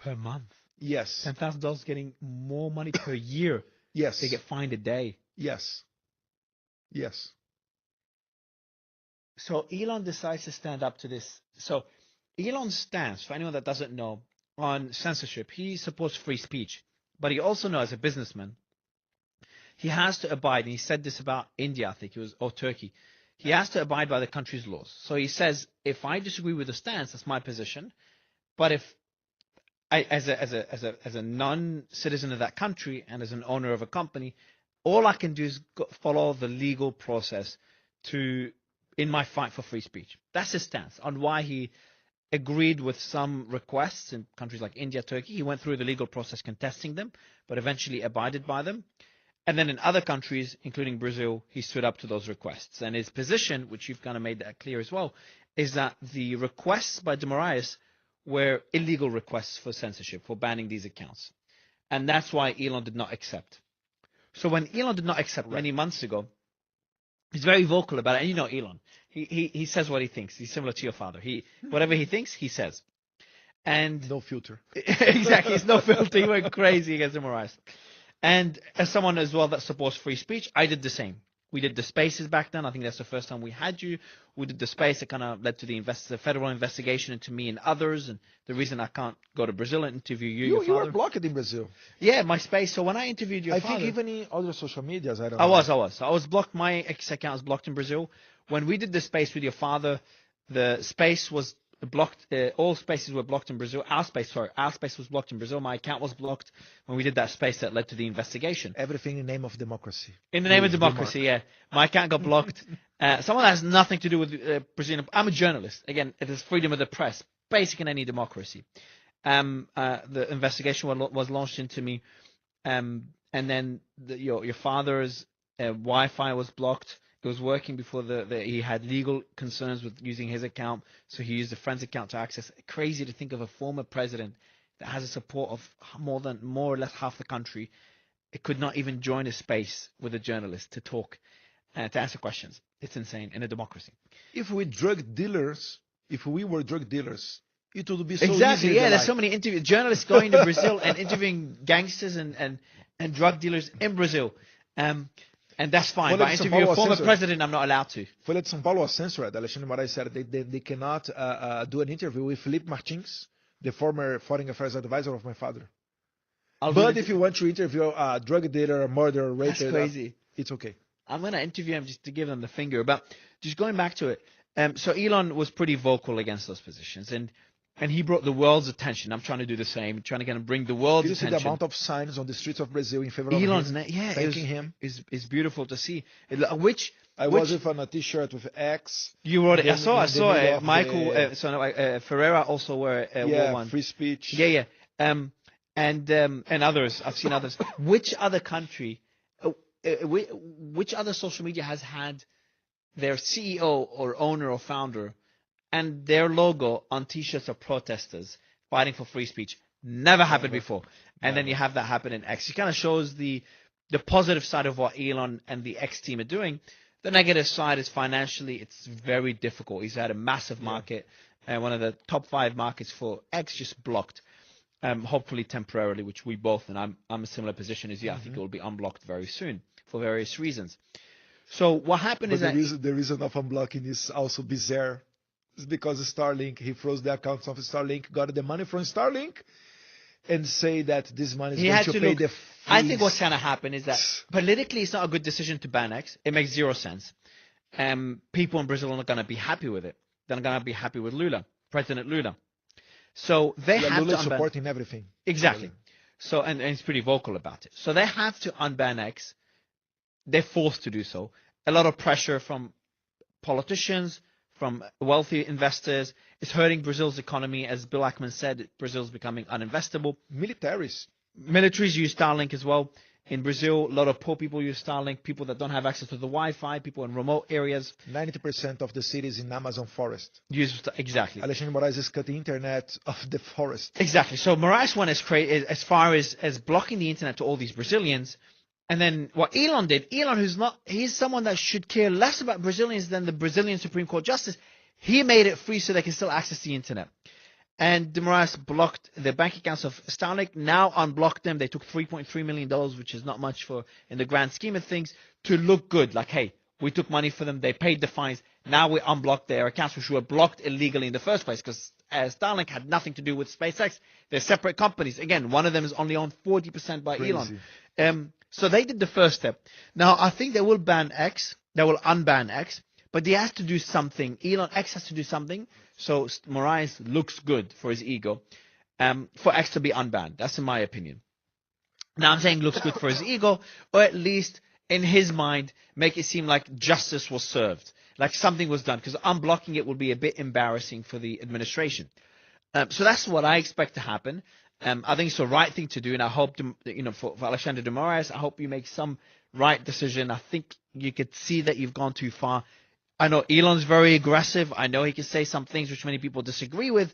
Per month. Yes. $10,000 getting more money per year. Yes. They get fined a day. Yes. Yes. So Elon decides to stand up to this. So Elon's stance, for anyone that doesn't know, on censorship, he supports free speech, but he also knows as a businessman, he has to abide, and he said this about India, I think it was, or Turkey, he has to abide by the country's laws. So he says, if I disagree with the stance, that's my position, but if I, as a non-citizen of that country and as an owner of a company, all I can do is follow the legal process in my fight for free speech. That's his stance on why he agreed with some requests in countries like India, Turkey. He went through the legal process contesting them, but eventually abided by them. And then in other countries, including Brazil, he stood up to those requests. And his position, which you've kind of made that clear as well, is that the requests by de Moraes were illegal requests for censorship, for banning these accounts. And that's why Elon did not accept. So when Elon did not accept many months ago, he's very vocal about it. And you know Elon. He says what he thinks. He's similar to your father. Whatever he thinks, he says. And no filter. Exactly. He's no filter. He went crazy against de Moraes. And as someone as well that supports free speech, I did the same. We did the spaces back then. I think that's the first time we had you. We did the space that kind of led to the federal investigation into me and others. And the reason I can't go to Brazil and interview you You were blocked in Brazil. Yeah, my space. So when I interviewed your father, I think even in other social medias, I don't know. I was blocked. My ex account was blocked in Brazil. When we did the space with your father, the space was blocked. All spaces were blocked in Brazil. Our space was blocked in Brazil. My account was blocked when we did that space that led to the investigation. Everything in the name of democracy. In the name of democracy, yeah. My account got blocked. Someone that has nothing to do with Brazilian. I'm a journalist. Again, it is freedom of the press, basic in any democracy. The investigation was launched into me, and then your father's Wi-Fi was blocked. It was working before he had legal concerns with using his account, so he used a friend's account to access. Crazy to think of a former president that has a support of more or less half the country. It could not even join a space with a journalist to talk, to answer questions. It's insane in a democracy. If we were drug dealers, it would be so exactly. easy. Yeah, there's so many journalists going to Brazil and interviewing gangsters and drug dealers in Brazil. And that's fine. But I interview a former president, I'm not allowed to. Folha de São Paulo was censored. Alexandre Moraes said they cannot do an interview with Felipe Martins, the former foreign affairs advisor of my father. But if you want to interview a drug dealer, a murderer, rapist, that's crazy. It's okay. I'm going to interview him just to give them the finger. But just going back to it, so Elon was pretty vocal against those positions. And he brought the world's attention. I'm trying to do the same, trying to bring the world's attention. You see the amount of signs on the streets of Brazil in favor of Elon's him, thanking him. Is beautiful to see. I was with on a T-shirt with X. You wrote it. I saw it. Michael Ferreira also wore one. Free speech. Yeah. And others. I've seen others. Which other country, which other social media has had their CEO or owner or founder and their logo on T-shirts of protesters fighting for free speech? Never happened before. And then you have that happen in X. It kind of shows the positive side of what Elon and the X team are doing. The negative side is financially, it's very difficult. He's had a massive market, and one of the top 5 markets for X just blocked, hopefully temporarily, which we both, and I'm a similar position as you. I think it will be unblocked very soon for various reasons. So what happened is that the reason of unblocking is also bizarre. It's because Starlink, he froze the accounts of Starlink, got the money from Starlink, and say that this money is going to pay the fees. I think what's going to happen is that politically it's not a good decision to ban X. It makes zero sense. People in Brazil are not going to be happy with it. They're not going to be happy with Lula, President Lula. So they have Lula to unban. Supporting everything. Exactly. So and he's pretty vocal about it. So they have to unban X. They're forced to do so. A lot of pressure from politicians, from wealthy investors. It's hurting Brazil's economy. As Bill Ackman said, Brazil's becoming uninvestable. Militaries use Starlink as well. In Brazil, a lot of poor people use Starlink, people that don't have access to the Wi-Fi, people in remote areas. 90% of the cities in Amazon forest. Exactly. Alexandre Moraes is cutting internet of the forest. Exactly. So Moraes went as far as blocking the internet to all these Brazilians. And then what Elon did, he's someone that should care less about Brazilians than the Brazilian Supreme Court Justice. He made it free so they can still access the internet. And de Moraes blocked the bank accounts of Starlink, now unblocked them. They took $3.3 million, which is not much in the grand scheme of things, to look good. Like, hey, We took money for them. They paid the fines. Now we unblocked their accounts, which were blocked illegally in the first place because Starlink had nothing to do with SpaceX. They're separate companies. Again, one of them is only owned 40% by Crazy. Elon. So they did the first step. Now, I think they will ban X. They will unban X. But they have to do something. X has to do something. So Moraes looks good for his ego. For X to be unbanned. That's in my opinion. Now, I'm saying looks good for his ego, or at least in his mind, make it seem like justice was served, like something was done, because unblocking it would be a bit embarrassing for the administration. So that's what I expect to happen. I think it's the right thing to do, and I hope, for Alexandre de Moraes, I hope you make some right decision. I think you could see that you've gone too far. I know Elon's very aggressive. I know he can say some things which many people disagree with.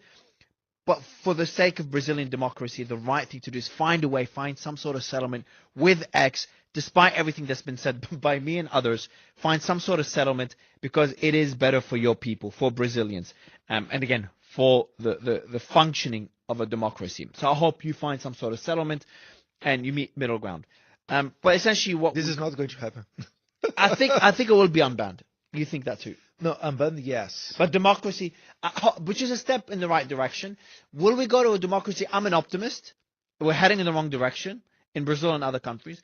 But for the sake of Brazilian democracy, the right thing to do is find a way, find some sort of settlement with X, despite everything that's been said by me and others. Find some sort of settlement because it is better for your people, for Brazilians, and again, for the functioning of a democracy. So I hope you find some sort of settlement and you meet middle ground. But essentially, This is not going to happen. I think it will be unbanned. You think that too? No, unbanned, yes. But democracy, which is a step in the right direction. Will we go to a democracy? I'm an optimist. We're heading in the wrong direction in Brazil and other countries.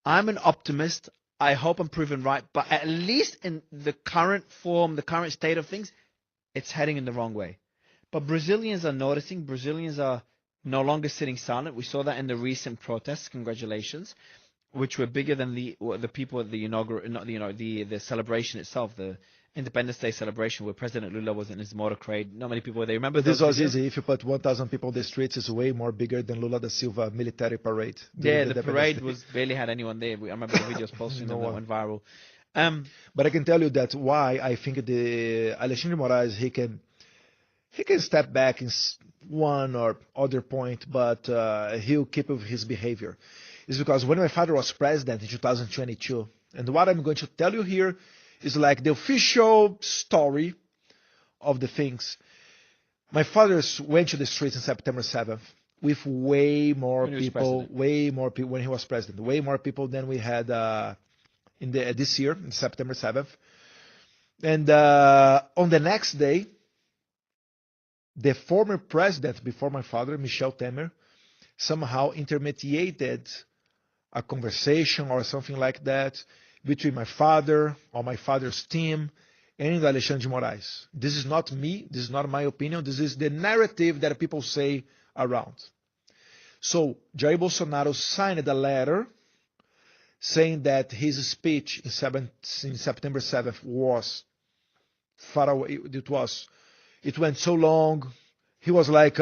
I'm an optimist. I hope I'm proven right. But at least in the current form, the current state of things, it's heading in the wrong way. But Brazilians are noticing. Brazilians are no longer sitting silent. We saw that in the recent protests. Congratulations. Which were bigger than the people at the the celebration itself, the Independence Day celebration where President Lula was in his motorcade. Not many people were there. Remember But this those was videos? easy. If you put 1,000 people on the streets, it's way more bigger than Lula da Silva military parade. Yeah, during the Independence parade Day. was barely had anyone there. I remember the videos posting No them that one. went viral. But I can tell you that why I think the Alexandre de Moraes he can step back in one or other point, but he'll keep with his behavior. Is because when my father was president in 2022, and what I'm going to tell you here is like the official story of the things. My father went to the streets on September 7th with way more When he was people, president. way more people when he was president, way more people than we had this year, in September 7th. And on the next day, the former president before my father, Michel Temer, somehow intermediated a conversation or something like that between my father or my father's team and Alexandre de Moraes. This is not me. This is not my opinion. This is the narrative that people say around. So Jair Bolsonaro signed a letter saying that his speech in September 7th was far away. It went so long. He was like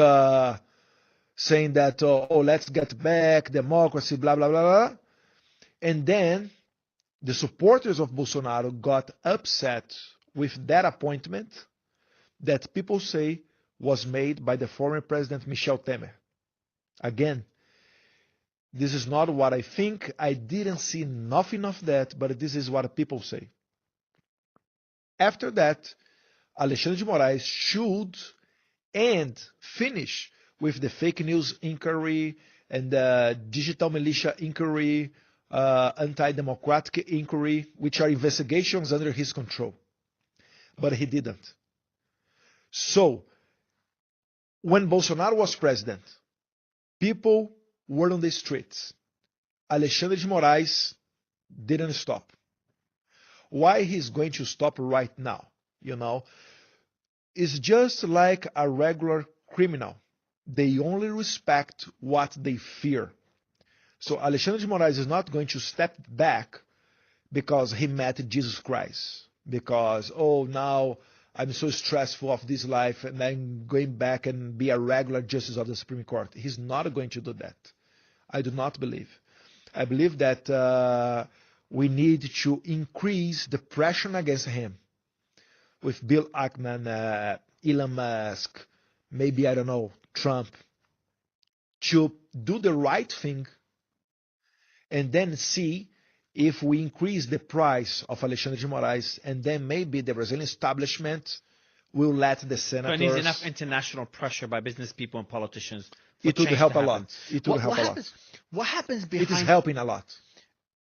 saying that, let's get back, democracy, blah, blah, blah, blah. And then the supporters of Bolsonaro got upset with that appointment that people say was made by the former president Michel Temer. Again, this is not what I think. I didn't see nothing of that, but this is what people say. After that, Alexandre de Moraes should end, finish with the fake news inquiry and the digital militia inquiry, anti-democratic inquiry, which are investigations under his control. But he didn't. So, when Bolsonaro was president, people were on the streets. Alexandre de Moraes didn't stop. Why he's going to stop right now, is just like a regular criminal. They only respect what they fear. So Alexandre de Moraes is not going to step back because he met Jesus Christ. Because, now I'm so stressful of this life and I'm going back and be a regular justice of the Supreme Court. He's not going to do that. I do not believe. I believe that we need to increase the pressure against him with Bill Ackman, Elon Musk, maybe, I don't know, Trump, to do the right thing and then see if we increase the price of Alexandre de Moraes, and then maybe the Brazilian establishment will let the senators... But there's enough international pressure by business people and politicians. It would help a lot. It would help a lot. What happens behind... It is helping a lot.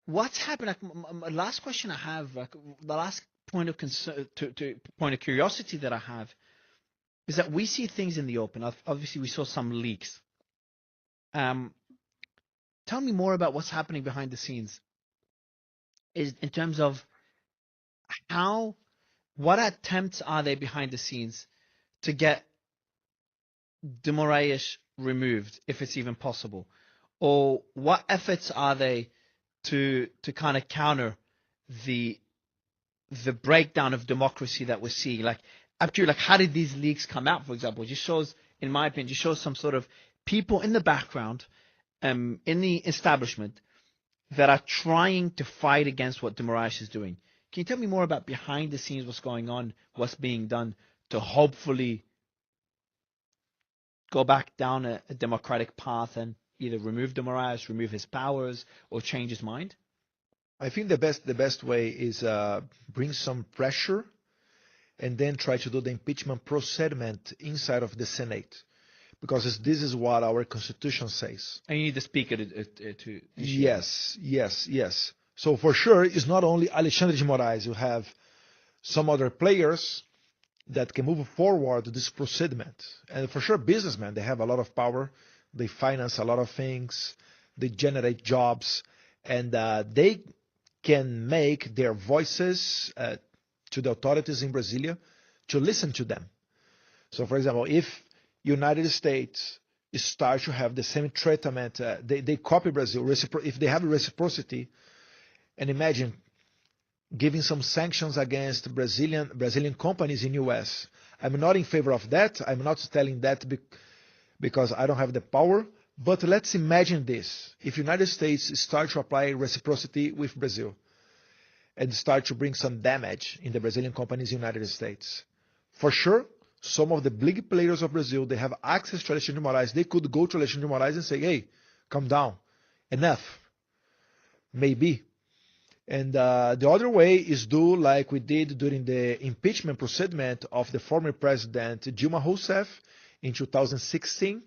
what's happened? Like, last question I have, like, the last point of concern, point of curiosity that I have, is that we see things in the open. Obviously, we saw some leaks. Tell me more about what's happening behind the scenes. Is in terms of what attempts are there behind the scenes to get de Moraes removed, if it's even possible, or what efforts are they to kind of counter the breakdown of democracy that we're seeing? Like, up to, like, how did these leaks come out? For example, it just shows, in my opinion, just shows some sort of people in the background, in the establishment, that are trying to fight against what de Moraes is doing. Can you tell me more about behind the scenes, what's going on, what's being done to hopefully go back down a democratic path and either remove de Moraes, remove his powers, or change his mind? I think the best way is bring some pressure and then try to do the impeachment procediment inside of the Senate. Because this is what our Constitution says. And you need the Speaker to Yes. So for sure, it's not only Alexandre de Moraes. You have some other players that can move forward this procediment. And for sure, businessmen, they have a lot of power. They finance a lot of things. They generate jobs. And they can make their voices to the authorities in Brasilia to listen to them. So for example, if United States start to have the same treatment, they copy Brazil, if they have reciprocity, and imagine giving some sanctions against Brazilian companies in US. I'm not in favor of that. I'm not telling that because I don't have the power. But let's imagine this. If United States start to apply reciprocity with Brazil and start to bring some damage in the Brazilian companies in the United States, for sure, some of the big players of Brazil, they have access to Alexandre de Moraes. They could go to Alexandre de Moraes and say, hey, calm down. Enough. Maybe. And the other way is do like we did during the impeachment procediment of the former president Dilma Rousseff in 2016,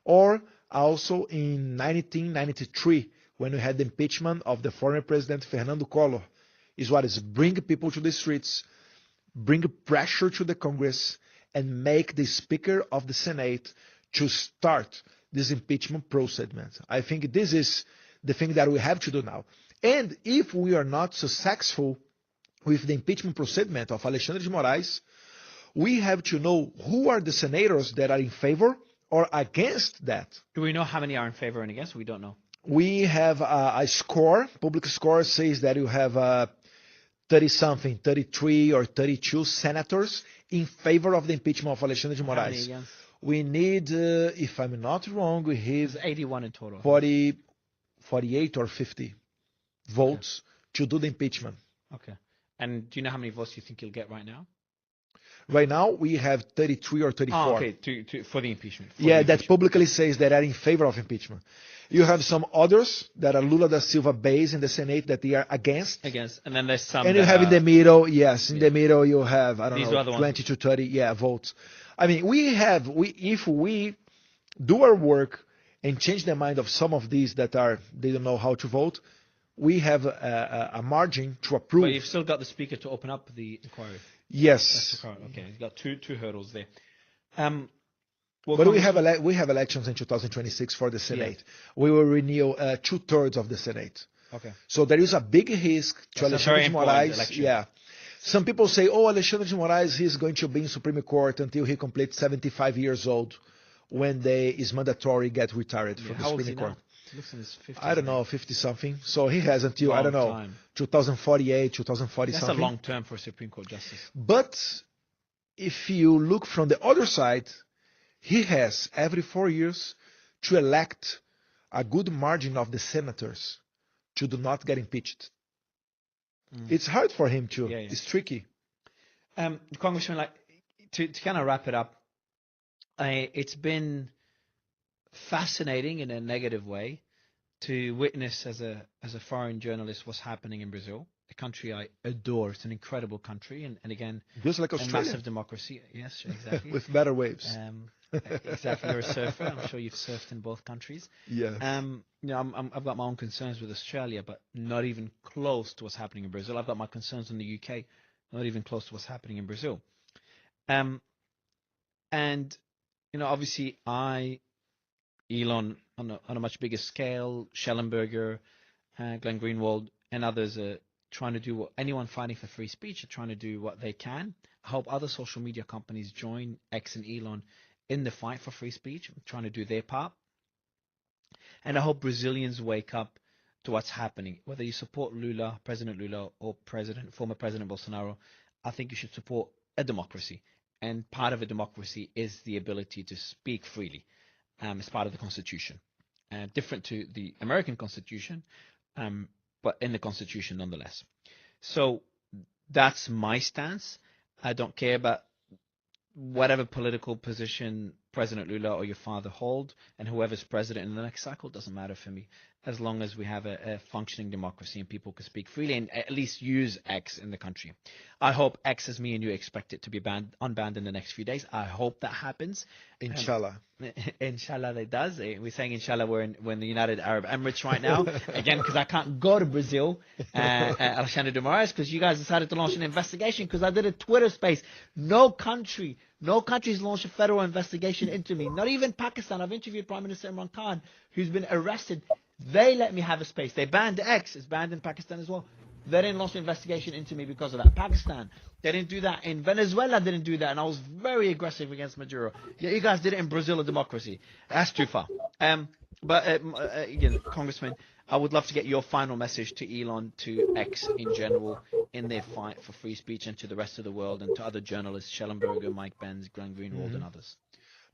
or also in 1993 when we had the impeachment of the former president Fernando Collor. Is what is bring people to the streets, bring pressure to the Congress, and make the Speaker of the Senate to start this impeachment procediment. I think this is the thing that we have to do now. And if we are not successful with the impeachment procediment of Alexandre de Moraes, we have to know who are the senators that are in favor or against that. Do we know how many are in favor and against? We don't know. We have a score. Public score says that you have 30-something, 33 or 32 senators in favor of the impeachment of Alexandre de Moraes. We need, if I'm not wrong, we have 81 in total. 48 or 50 votes to do the impeachment. Okay. And do you know how many votes you think you'll get right now? Right now, we have 33 or 34. Oh, okay, for the impeachment. That publicly says that are in favor of impeachment. You have some others that are Lula da Silva based in the Senate that they are against. And then there's some. And you have in the middle, the middle you have, I don't know, 20 to 30 votes. I mean, if we do our work and change the mind of some of these that they don't know how to vote, we have a margin to approve. But you've still got the Speaker to open up the inquiry. Yes. Okay, you've got two hurdles there. But we have elections in 2026 for the Senate. Yeah. We will renew 2/3 of the Senate. Okay. So there is a big risk to Alexandre de Moraes. Yeah. Some people say, Alexandre de Moraes, he's going to be in Supreme Court until he completes 75 years old, when is mandatory get retired from the Supreme Court. Looks in his 50s, I don't know, 50-something. So he has until, I don't know, 2048, 2040 That's something. That's a long term for a Supreme Court justice. But if you look from the other side, he has every 4 years to elect a good margin of the senators to do not get impeached. It's hard for him to. Yeah. It's tricky. Congressman, like to kind of wrap it up, it's been fascinating in a negative way to witness as a foreign journalist what's happening in Brazil, a country I adore. It's an incredible country, and again, just like Australia, a massive democracy. Yes, exactly. With better waves. Exactly, you're a surfer. I'm sure you've surfed in both countries. Yes. I've got my own concerns with Australia, but not even close to what's happening in Brazil. I've got my concerns in the UK, not even close to what's happening in Brazil. And obviously, Elon, on a much bigger scale, Schellenberger, Glenn Greenwald, and others are trying to do what anyone fighting for free speech are trying to do what they can. I hope other social media companies join X and Elon in the fight for free speech, trying to do their part. And I hope Brazilians wake up to what's happening. Whether you support Lula, President Lula, or former President Bolsonaro, I think you should support a democracy. And part of a democracy is the ability to speak freely. It's part of the Constitution. Different to the American Constitution, but in the Constitution nonetheless. So that's my stance. I don't care about whatever political position President Lula or your father hold, and whoever's president in the next cycle doesn't matter for me, as long as we have a functioning democracy and people can speak freely and at least use X in the country. I hope X, as me and you expect it to be unbanned in the next few days. I hope that happens. Inshallah. Inshallah it does. We're saying inshallah we're in the United Arab Emirates right now. Again, because I can't go to Brazil, Alexandre de Moraes, because you guys decided to launch an investigation because I did a Twitter space. No country's launched a federal investigation into me. Not even Pakistan. I've interviewed Prime Minister Imran Khan, who's been arrested. They let me have a space. They banned X. It's banned in Pakistan as well. They didn't launch an investigation into me because of that. Pakistan, they didn't do that. In Venezuela, didn't do that. And I was very aggressive against Maduro. Yeah, you guys did it in Brazil, a democracy. That's too far. Again, Congressman, I would love to get your final message to Elon, to X in general, in their fight for free speech, and to the rest of the world, and to other journalists, Schellenberger, Mike Benz, Glenn Greenwald, and others.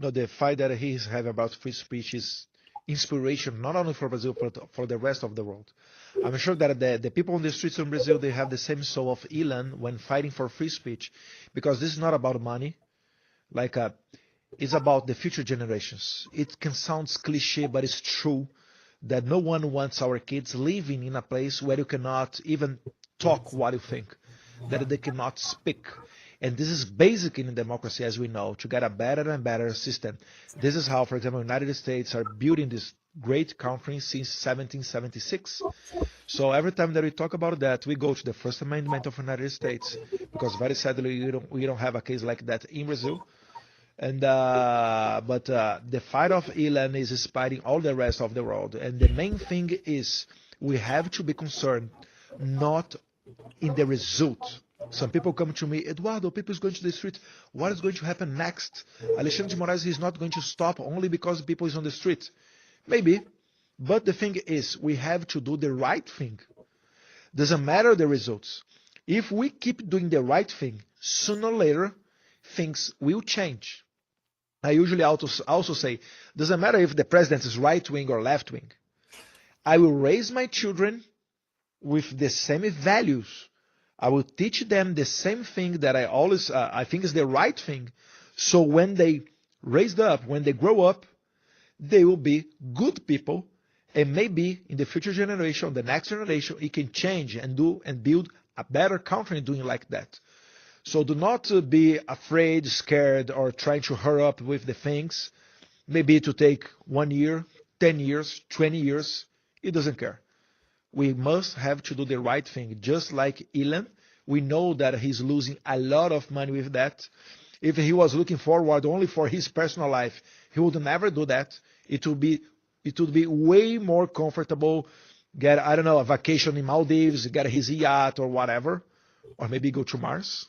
No, the fight that he's having about free speech is inspiration, not only for Brazil, but for the rest of the world. I'm sure that the people on the streets in Brazil, they have the same soul of Elon when fighting for free speech, because this is not about money. It's about the future generations. It can sound cliche, but it's true that no one wants our kids living in a place where you cannot even talk what you think, that they cannot speak. And this is basic in democracy, as we know, to get a better and better system. This is how, for example, the United States are building this great country since 1776. So every time that we talk about that, we go to the First Amendment of the United States, because very sadly we don't have a case like that in Brazil. And but the fight of Elon is inspiring all the rest of the world. And the main thing is we have to be concerned not in the result. Some people come to me, Eduardo, people is going to the street. What is going to happen next? Alexandre de Moraes is not going to stop only because people is on the street. Maybe. But the thing is, we have to do the right thing. Doesn't matter the results. If we keep doing the right thing, sooner or later, things will change. I usually also say, doesn't matter if the president is right-wing or left-wing. I will raise my children with the same values. I will teach them the same thing that I think is the right thing. So when they when they grow up, they will be good people. And maybe in the future generation, the next generation, it can change and build a better country doing like that. So do not be afraid, scared, or trying to hurry up with the things. Maybe to take 1 year, 10 years, 20 years. It doesn't care. We must have to do the right thing. Just like Elon, we know that he's losing a lot of money with that. If he was looking forward only for his personal life, he would never do that. It would be way more comfortable, get, I don't know, a vacation in Maldives, get his yacht or whatever, or maybe go to Mars.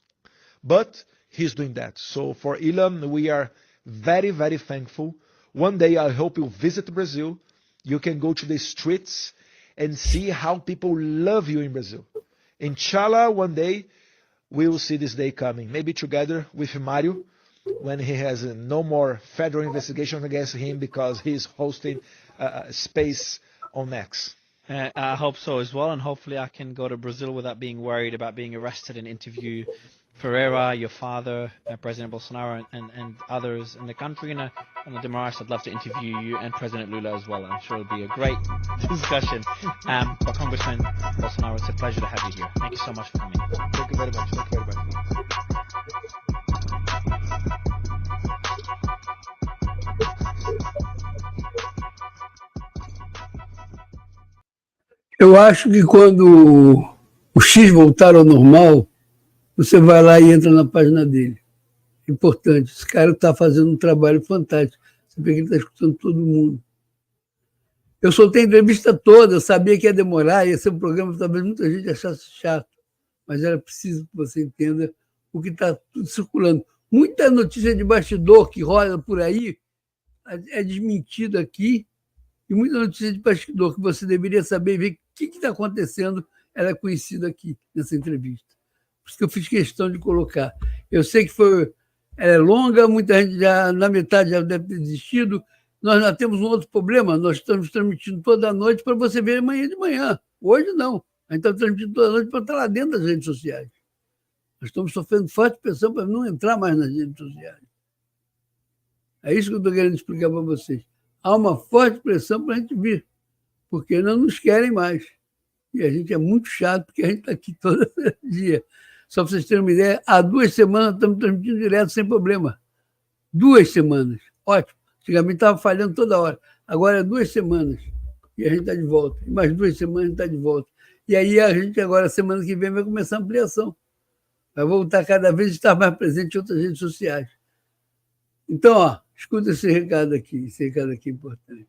But he's doing that. So for Elon, we are very, very thankful. One day I hope you'll visit Brazil. You can go to the streets and see how people love you in Brazil. Inshallah, one day we will see this day coming. Maybe together with Mario, when he has no more federal investigation against him because he's hosting space on X. I hope so as well, and hopefully I can go to Brazil without being worried about being arrested and interview Ferreira, your father, President Bolsonaro, and others in the country. And de Moraes, I'd love to interview you and President Lula as well. I'm sure it'll be a great discussion. But Congressman Bolsonaro, it's a pleasure to have you here. Thank you so much for coming. Thank you very much. Thank you very much. Eu acho que quando o X voltar ao normal, você vai lá e entra na página dele. Importante. Esse cara está fazendo um trabalho fantástico. Você vê que ele está escutando todo mundo. Eu soltei a entrevista toda, eu sabia que ia demorar, ia ser um programa que talvez muita gente achasse chato, mas era preciso que você entenda o que está tudo circulando. Muita notícia de bastidor que rola por aí é desmentida aqui, e muita notícia de bastidor que você deveria saber e ver o que está acontecendo, ela é conhecida aqui, nessa entrevista. Por isso que eu fiz questão de colocar. Eu sei que ela é longa, muita gente já, na metade, já deve ter desistido. Nós já temos um outro problema, nós estamos transmitindo toda a noite para você ver amanhã de manhã. Hoje não. A gente está transmitindo toda a noite para estar lá dentro das redes sociais. Nós estamos sofrendo forte pressão para não entrar mais nas redes sociais. É isso que eu estou querendo explicar para vocês. Há uma forte pressão para a gente vir, porque não nos querem mais. E a gente é muito chato, porque a gente está aqui todo dia. Só para vocês terem uma ideia, há 2 semanas estamos transmitindo direto sem problema. 2 semanas. Ótimo. Antigamente estava falhando toda hora. Agora é 2 semanas. E a gente está de volta. E mais 2 semanas a gente está de volta. E aí a gente agora, semana que vem, vai começar a ampliação. Vai voltar cada vez a estar mais presente em outras redes sociais. Então, escuta esse recado aqui. Esse recado aqui é importante.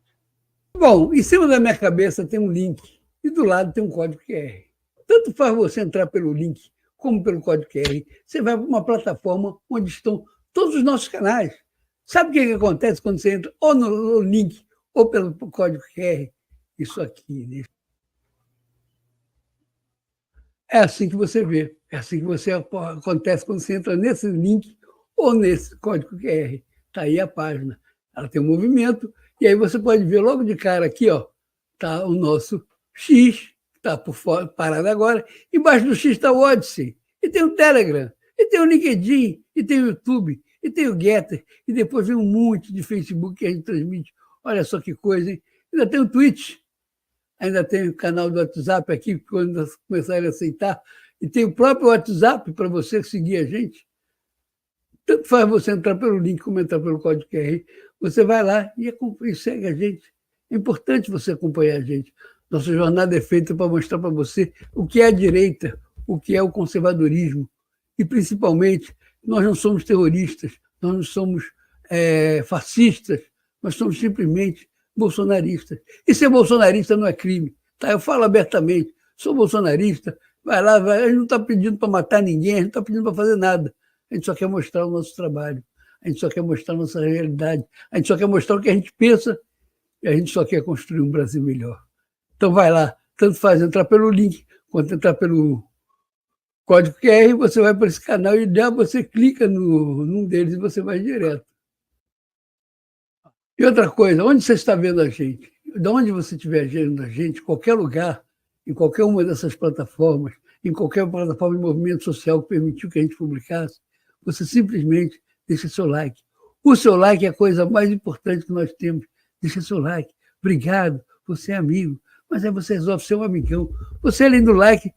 Bom, em cima da minha cabeça tem um link. E do lado tem um código QR. Tanto faz você entrar pelo link como pelo código QR. Você vai para uma plataforma onde estão todos os nossos canais. Sabe o que acontece quando você entra ou no link ou pelo código QR? Isso aqui. Né? É assim que você vê. É assim que acontece quando você entra nesse link ou nesse código QR. Está aí a página. Ela tem um movimento e aí você pode ver logo de cara aqui, está o nosso X, está por fora, parado agora. Embaixo do X está o Odyssey. E tem o Telegram. E tem o LinkedIn. E tem o YouTube. E tem o Getter, e depois vem um monte de Facebook que a gente transmite. Olha só que coisa, hein? Ainda tem o Twitch, ainda tem o canal do WhatsApp aqui, quando começarem a aceitar, e tem o próprio WhatsApp para você seguir a gente. Tanto faz você entrar pelo link como entrar pelo código QR. Você vai lá e segue a gente. É importante você acompanhar a gente. Nossa jornada é feita para mostrar para você o que é a direita, o que é o conservadorismo, e principalmente nós não somos terroristas, nós não somos fascistas, nós somos simplesmente bolsonaristas. E ser bolsonarista não é crime. Tá? Eu falo abertamente, sou bolsonarista, vai lá, a gente não está pedindo para matar ninguém, a gente não está pedindo para fazer nada. A gente só quer mostrar o nosso trabalho, a gente só quer mostrar a nossa realidade, a gente só quer mostrar o que a gente pensa e a gente só quer construir um Brasil melhor. Então vai lá, tanto faz entrar pelo link quanto entrar pelo código QR, você vai para esse canal e você clica num deles e você vai direto. E outra coisa, onde você está vendo a gente? De onde você estiver vendo a gente, em qualquer lugar, em qualquer uma dessas plataformas, em qualquer plataforma de movimento social que permitiu que a gente publicasse, você simplesmente deixa seu like. O seu like é a coisa mais importante que nós temos. Deixa seu like. Obrigado, você é amigo. Mas aí você resolve ser um amigão. Você, além do like,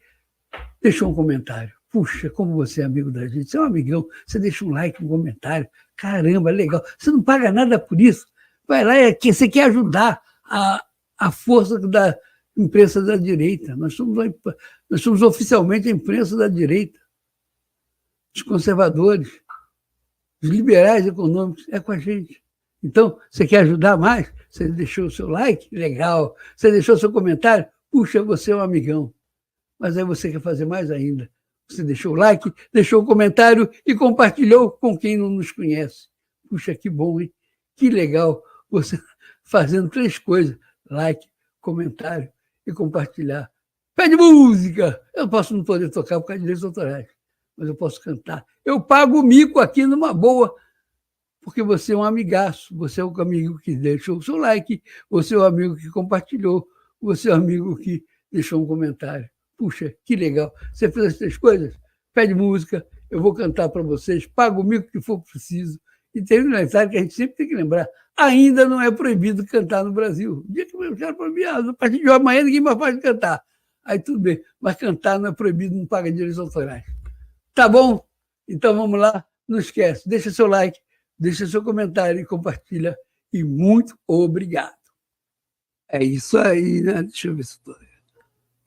deixou um comentário. Puxa, como você é amigo da gente, você é um amigão, você deixa um like, um comentário. Caramba, legal. Você não paga nada por isso. Vai lá, você quer ajudar a força da imprensa da direita. Nós somos oficialmente a imprensa da direita. Os conservadores, os liberais econômicos, é com a gente. Então, você quer ajudar mais? Você deixou o seu like? Legal. Você deixou o seu comentário? Puxa, você é um amigão. Mas aí você quer fazer mais ainda. Você deixou o like, deixou o comentário e compartilhou com quem não nos conhece. Puxa, que bom, hein? Que legal você fazendo 3 coisas. Like, comentário e compartilhar. Pede música! Eu não poder tocar por causa de direitos autorais, mas eu posso cantar. Eu pago o mico aqui numa boa, porque você é um amigaço, você é o amigo que deixou o seu like, você é o amigo que compartilhou, você é o amigo que deixou um comentário. Puxa, que legal. Você fez as 3 coisas? Pede música, eu vou cantar para vocês, pago o mico que for preciso. E tem um detalhe que a gente sempre tem que lembrar, ainda não é proibido cantar no Brasil. O dia que eu quero proibir, a partir de amanhã ninguém mais pode cantar. Aí tudo bem, mas cantar não é proibido, não paga direitos autorais. Tá bom? Então vamos lá, não esquece, deixa seu like, deixa seu comentário e compartilha. E muito obrigado. É isso aí, né? Deixa eu ver se estou...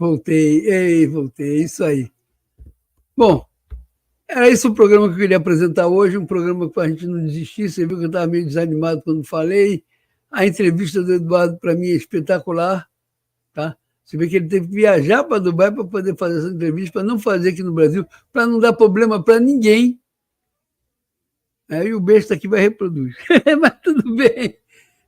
Voltei, isso aí. Bom, era esse o programa que eu queria apresentar hoje, um programa para a gente não desistir. Você viu que eu estava meio desanimado quando falei. A entrevista do Eduardo, para mim, é espetacular. Tá? Você vê que ele teve que viajar para Dubai para poder fazer essa entrevista, para não fazer aqui no Brasil, para não dar problema para ninguém. E o besta aqui vai reproduzir. Mas tudo bem.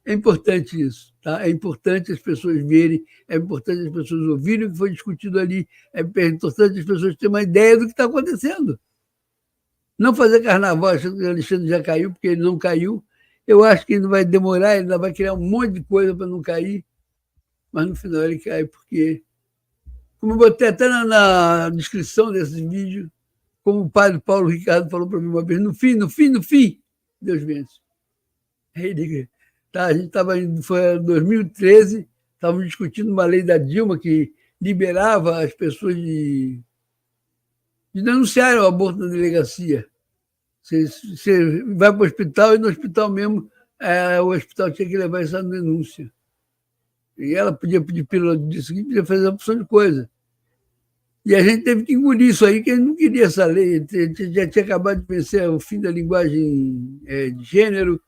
É importante isso. Tá? É importante as pessoas verem, é importante as pessoas ouvirem o que foi discutido ali, é importante as pessoas terem uma ideia do que está acontecendo. Não fazer carnaval achando que o Alexandre já caiu, porque ele não caiu. Eu acho que ele vai demorar, ele ainda vai criar um monte de coisa para não cair, mas no final ele cai, porque, como eu botei até na descrição desse vídeo, como o Padre Paulo Ricardo falou para mim uma vez, no fim, Deus vence. A gente estava foi em 2013, estávamos discutindo uma lei da Dilma que liberava as pessoas de denunciarem o aborto na delegacia. Você vai para o hospital e no hospital mesmo, o hospital tinha que levar essa denúncia. E ela podia pedir pílula do dia seguinte, podia fazer uma opção de coisa. E a gente teve que engolir isso aí, que ele não queria essa lei. Ele já tinha acabado de vencer o fim da linguagem de gênero.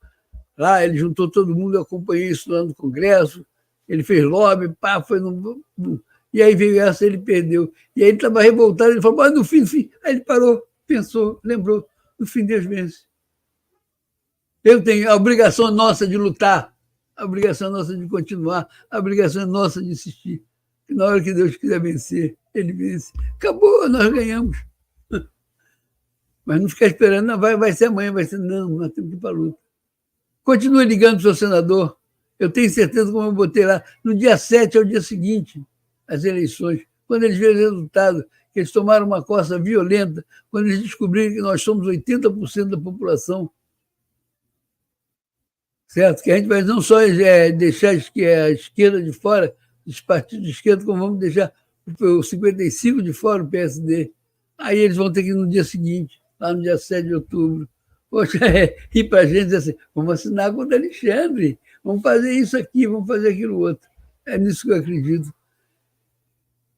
Lá ele juntou todo mundo, eu acompanhei isso lá no Congresso. Ele fez lobby, foi no... E aí veio essa, ele perdeu. E aí ele estava revoltado, ele falou, mas no fim. Aí ele parou, pensou, lembrou, no fim Deus vence. Eu tenho a obrigação nossa de lutar, a obrigação nossa de continuar, a obrigação nossa de insistir. E na hora que Deus quiser vencer, ele vence. Acabou, nós ganhamos. Mas não ficar esperando, não, vai ser amanhã, vai ser... Não, nós temos que ir para a luta. Continue ligando para o seu senador. Eu tenho certeza, como eu botei lá, no dia 7 é o dia seguinte, as eleições. Quando eles verem o resultado, que eles tomaram uma coça violenta, quando eles descobrirem que nós somos 80% da população, certo? Que a gente vai não só deixar a esquerda de fora, os partidos de esquerda, como vamos deixar o 55% de fora, o PSD. Aí eles vão ter que ir no dia seguinte, lá no dia 7 de outubro. Poxa, ir para a gente dizer assim, vamos assinar contra Alexandre, vamos fazer isso aqui, vamos fazer aquilo outro. É nisso que eu acredito.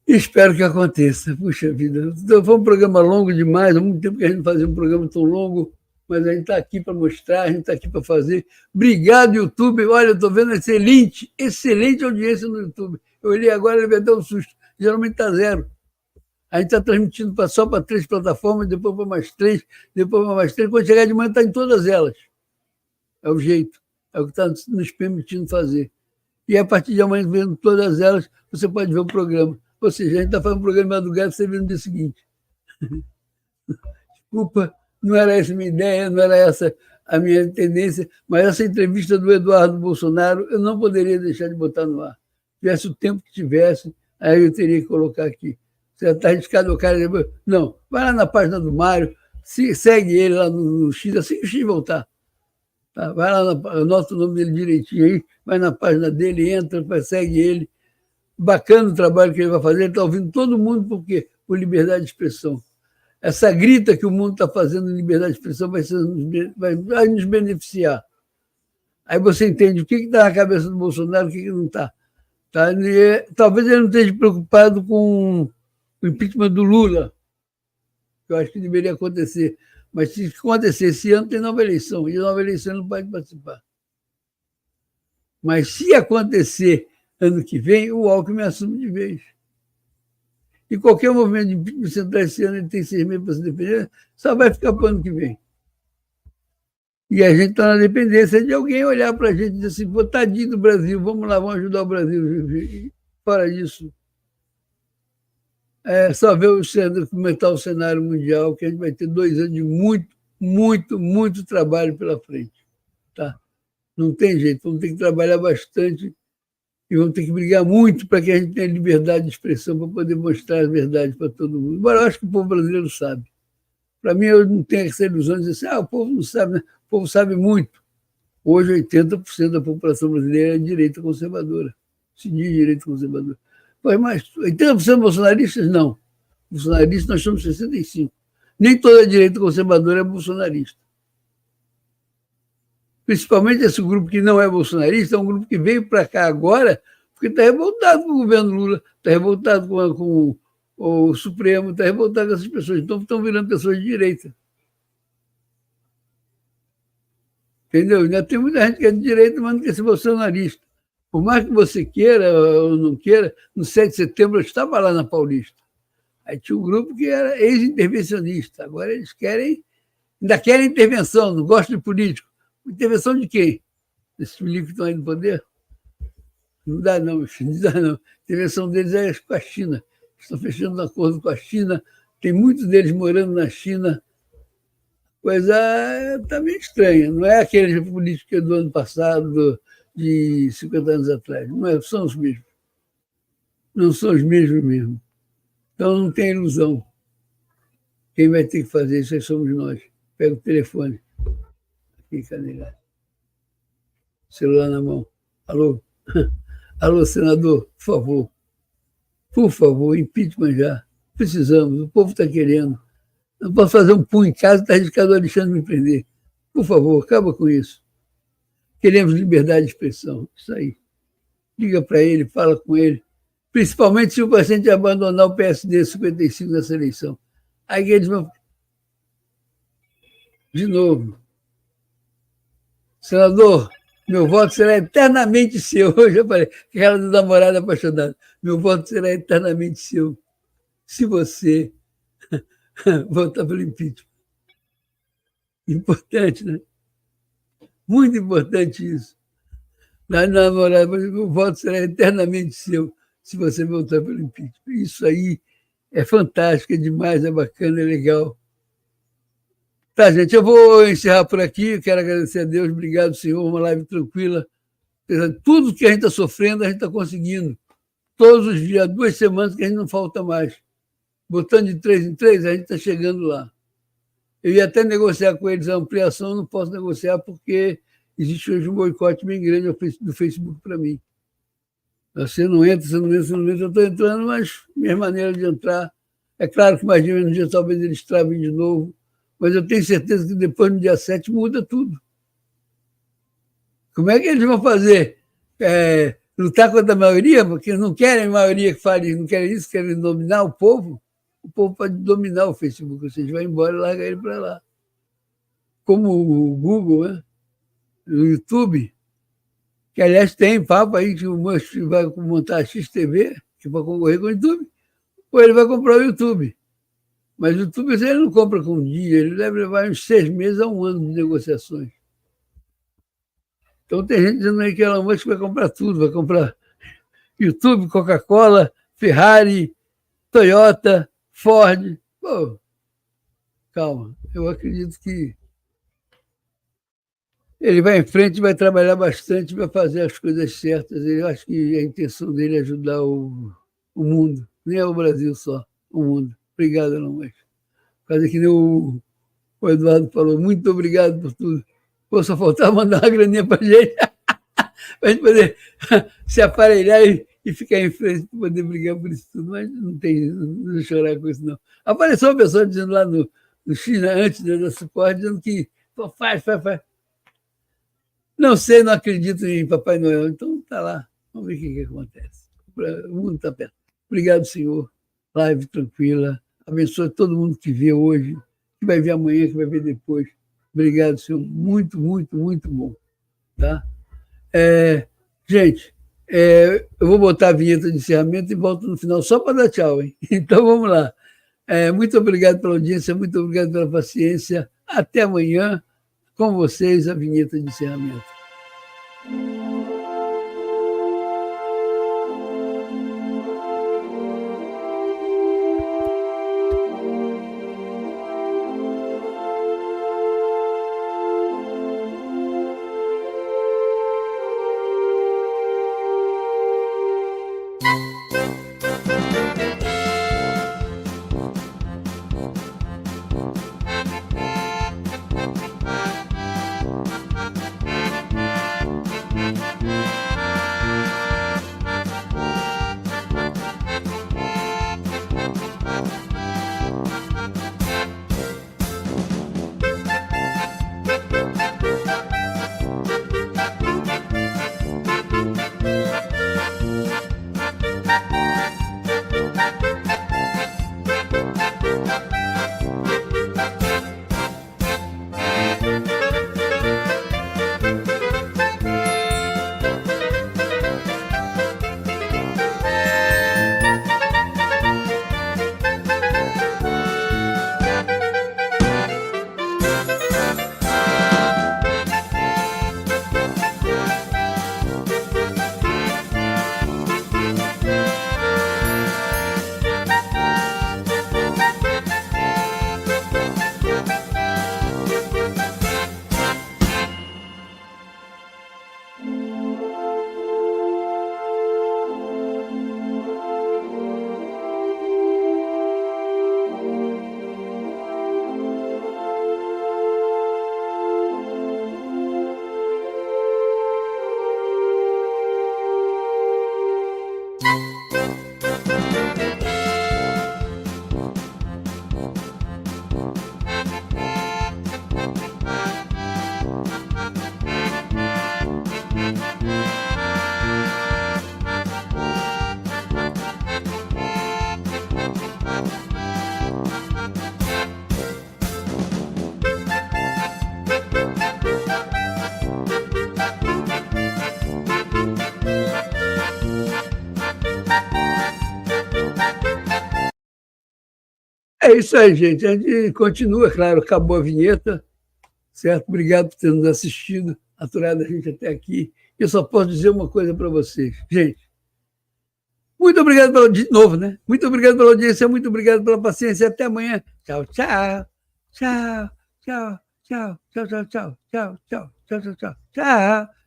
Espero que aconteça. Puxa vida, foi um programa longo demais, há muito tempo que a gente não fazia um programa tão longo, mas a gente está aqui para mostrar, a gente está aqui para fazer. Obrigado, YouTube. Olha, eu estou vendo excelente audiência no YouTube. Eu olhei agora, ele vai dar um susto. Geralmente está 0. A gente está transmitindo só para 3 plataformas, depois para mais 3, depois para mais 3. Quando chegar de manhã, está em todas elas. É o jeito. É o que está nos permitindo fazer. E a partir de amanhã, vendo todas elas, você pode ver o programa. Ou seja, a gente está fazendo um programa de madrugada, você vê no dia seguinte. Desculpa, não era essa a minha ideia, não era essa a minha tendência, mas essa entrevista do Eduardo Bolsonaro, eu não poderia deixar de botar no ar. Tivesse o tempo que tivesse, aí eu teria que colocar aqui. Você está arriscado o cara depois. Não, vai lá na página do Mário, segue ele lá no X, assim que o X voltar. Tá? Vai lá, anota o nome dele direitinho aí, vai na página dele, entra, segue ele. Bacana o trabalho que ele vai fazer, ele está ouvindo todo mundo, por quê? Por liberdade de expressão. Essa grita que o mundo está fazendo em liberdade de expressão vai nos beneficiar. Aí você entende o que está na cabeça do Bolsonaro e o que não está. Tá? Talvez ele não esteja preocupado com o impeachment do Lula, que eu acho que deveria acontecer. Mas se acontecer esse ano, tem nova eleição, e nova eleição ele não pode participar. Mas se acontecer ano que vem, o Alckmin assume de vez. E qualquer movimento de impeachment central esse ano, ele tem 6 meses para se defender, só vai ficar para o ano que vem. E a gente está na dependência de alguém olhar para a gente e dizer assim, pô, tadinho do Brasil, vamos lá, vamos ajudar o Brasil. E fora disso, só ver como está o cenário mundial, que a gente vai ter 2 anos de muito trabalho pela frente. Tá? Não tem jeito, vamos ter que trabalhar bastante e vamos ter que brigar muito para que a gente tenha liberdade de expressão para poder mostrar a verdade para todo mundo. Embora eu acho que o povo brasileiro sabe. Para mim, eu não tenho essa ilusão de dizer assim, o povo não sabe, né? O povo sabe muito. Hoje, 80% da população brasileira é de direita conservadora. Se diz direita conservadora. Mas 80% bolsonaristas, não. Bolsonaristas, nós somos 65%. Nem toda a direita conservadora é bolsonarista. Principalmente esse grupo que não é bolsonarista, é um grupo que veio para cá agora Porque está revoltado com o governo Lula, está revoltado com o Supremo, está revoltado com essas pessoas. Então estão virando pessoas de direita. Entendeu? Ainda tem muita gente que é de direita, mas não quer ser bolsonarista. Por mais que você queira ou não queira, no 7 de setembro eu estava lá na Paulista. Aí tinha um grupo que era ex-intervencionista. Agora eles ainda querem intervenção, não gostam de político. Intervenção de quem? Esses políticos que estão aí no poder? Não dá não, meu filho, não dá não. A intervenção deles é com a China. Estão fechando um acordo com a China, tem muitos deles morando na China. Coisa está meio estranha. Não é aquele político do ano passado, de 50 anos atrás. Não são os mesmos. Não são os mesmos mesmo. Então não tem ilusão. Quem vai ter que fazer isso aí somos nós. Pega o telefone. Aqui, cadê? Celular na mão. Alô? Alô, senador, por favor. Por favor, impeachment já. Precisamos, o povo está querendo. Não posso fazer um punho em casa, está arriscado o Alexandre me prender. Por favor, acaba com isso. Queremos liberdade de expressão. Isso aí. Liga para ele, fala com ele. Principalmente se o paciente abandonar o PSD 55 nessa eleição. Aí eles vão... De novo. Senador, meu voto será eternamente seu. Eu já falei, aquela do namorado apaixonado. Meu voto será eternamente seu. Se você votar pelo impeachment. Importante, né? Muito importante isso. Na namorada, o voto será eternamente seu se você votar pelo impeachment. Isso aí é fantástico, é demais, é bacana, é legal. Tá, gente, eu vou encerrar por aqui. Eu quero agradecer a Deus. Obrigado, Senhor. Uma live tranquila. Apesar de tudo que a gente está sofrendo, a gente está conseguindo. Todos os dias, 2 semanas que a gente não falta mais. Botando de 3 em 3, a gente está chegando lá. Eu ia até negociar com eles a ampliação, não posso negociar porque existe hoje um boicote bem grande do Facebook para mim. Você não entra, você não entra, você não entra. Eu estou entrando, mas minha maneira de entrar... É claro que mais de um dia talvez eles travem de novo, mas eu tenho certeza que depois, no dia 7, muda tudo. Como é que eles vão fazer? Lutar contra a maioria? Porque não querem a maioria que fale, não querem isso, querem dominar o povo. O povo pode dominar o Facebook, ou seja, vai embora e larga ele para lá. Como o Google, né? O YouTube, que aliás tem papo aí que o Musk vai montar a XTV, que vai concorrer com o YouTube, ou ele vai comprar o YouTube. Mas o YouTube ele não compra com um dia, ele deve levar uns 6 meses a 1 ano de negociações. Então tem gente dizendo aí que Elon Musk vai comprar tudo, vai comprar YouTube, Coca-Cola, Ferrari, Toyota, Ford. Pô, calma, eu acredito que ele vai em frente, vai trabalhar bastante, vai fazer as coisas certas. Eu acho que a intenção dele é ajudar o mundo, nem é o Brasil só, o mundo. Obrigado, Elon Musk. Quase que nem o Eduardo falou, muito obrigado por tudo. Pô, só faltava mandar uma graninha para gente, para a gente poder se aparelhar e ficar em frente para poder brigar por isso tudo. Mas não chorar com isso, não. Apareceu uma pessoa dizendo lá no China, antes da suporte, dizendo que pô, faz. Não sei, não acredito em Papai Noel. Então tá lá, vamos ver o que acontece. O mundo está perto. Obrigado, Senhor. Live tranquila. Abençoe todo mundo que vê hoje, que vai ver amanhã, que vai ver depois. Obrigado, Senhor. Muito, muito, muito bom. Tá? Gente, eu vou botar a vinheta de encerramento e volto no final só para dar tchau, hein? Então vamos lá. Muito obrigado pela audiência, muito obrigado pela paciência. Até amanhã, com vocês, a vinheta de encerramento. É isso aí, gente. A gente continua, claro, acabou a vinheta, certo? Obrigado por ter nos assistido, aturado a gente até aqui. Eu só posso dizer uma coisa para vocês. Gente, muito obrigado de novo, né? Muito obrigado pela audiência, muito obrigado pela paciência. Até amanhã. Tchau, tchau. Tchau, tchau, tchau, tchau, tchau, tchau, tchau, tchau, tchau, tchau, tchau.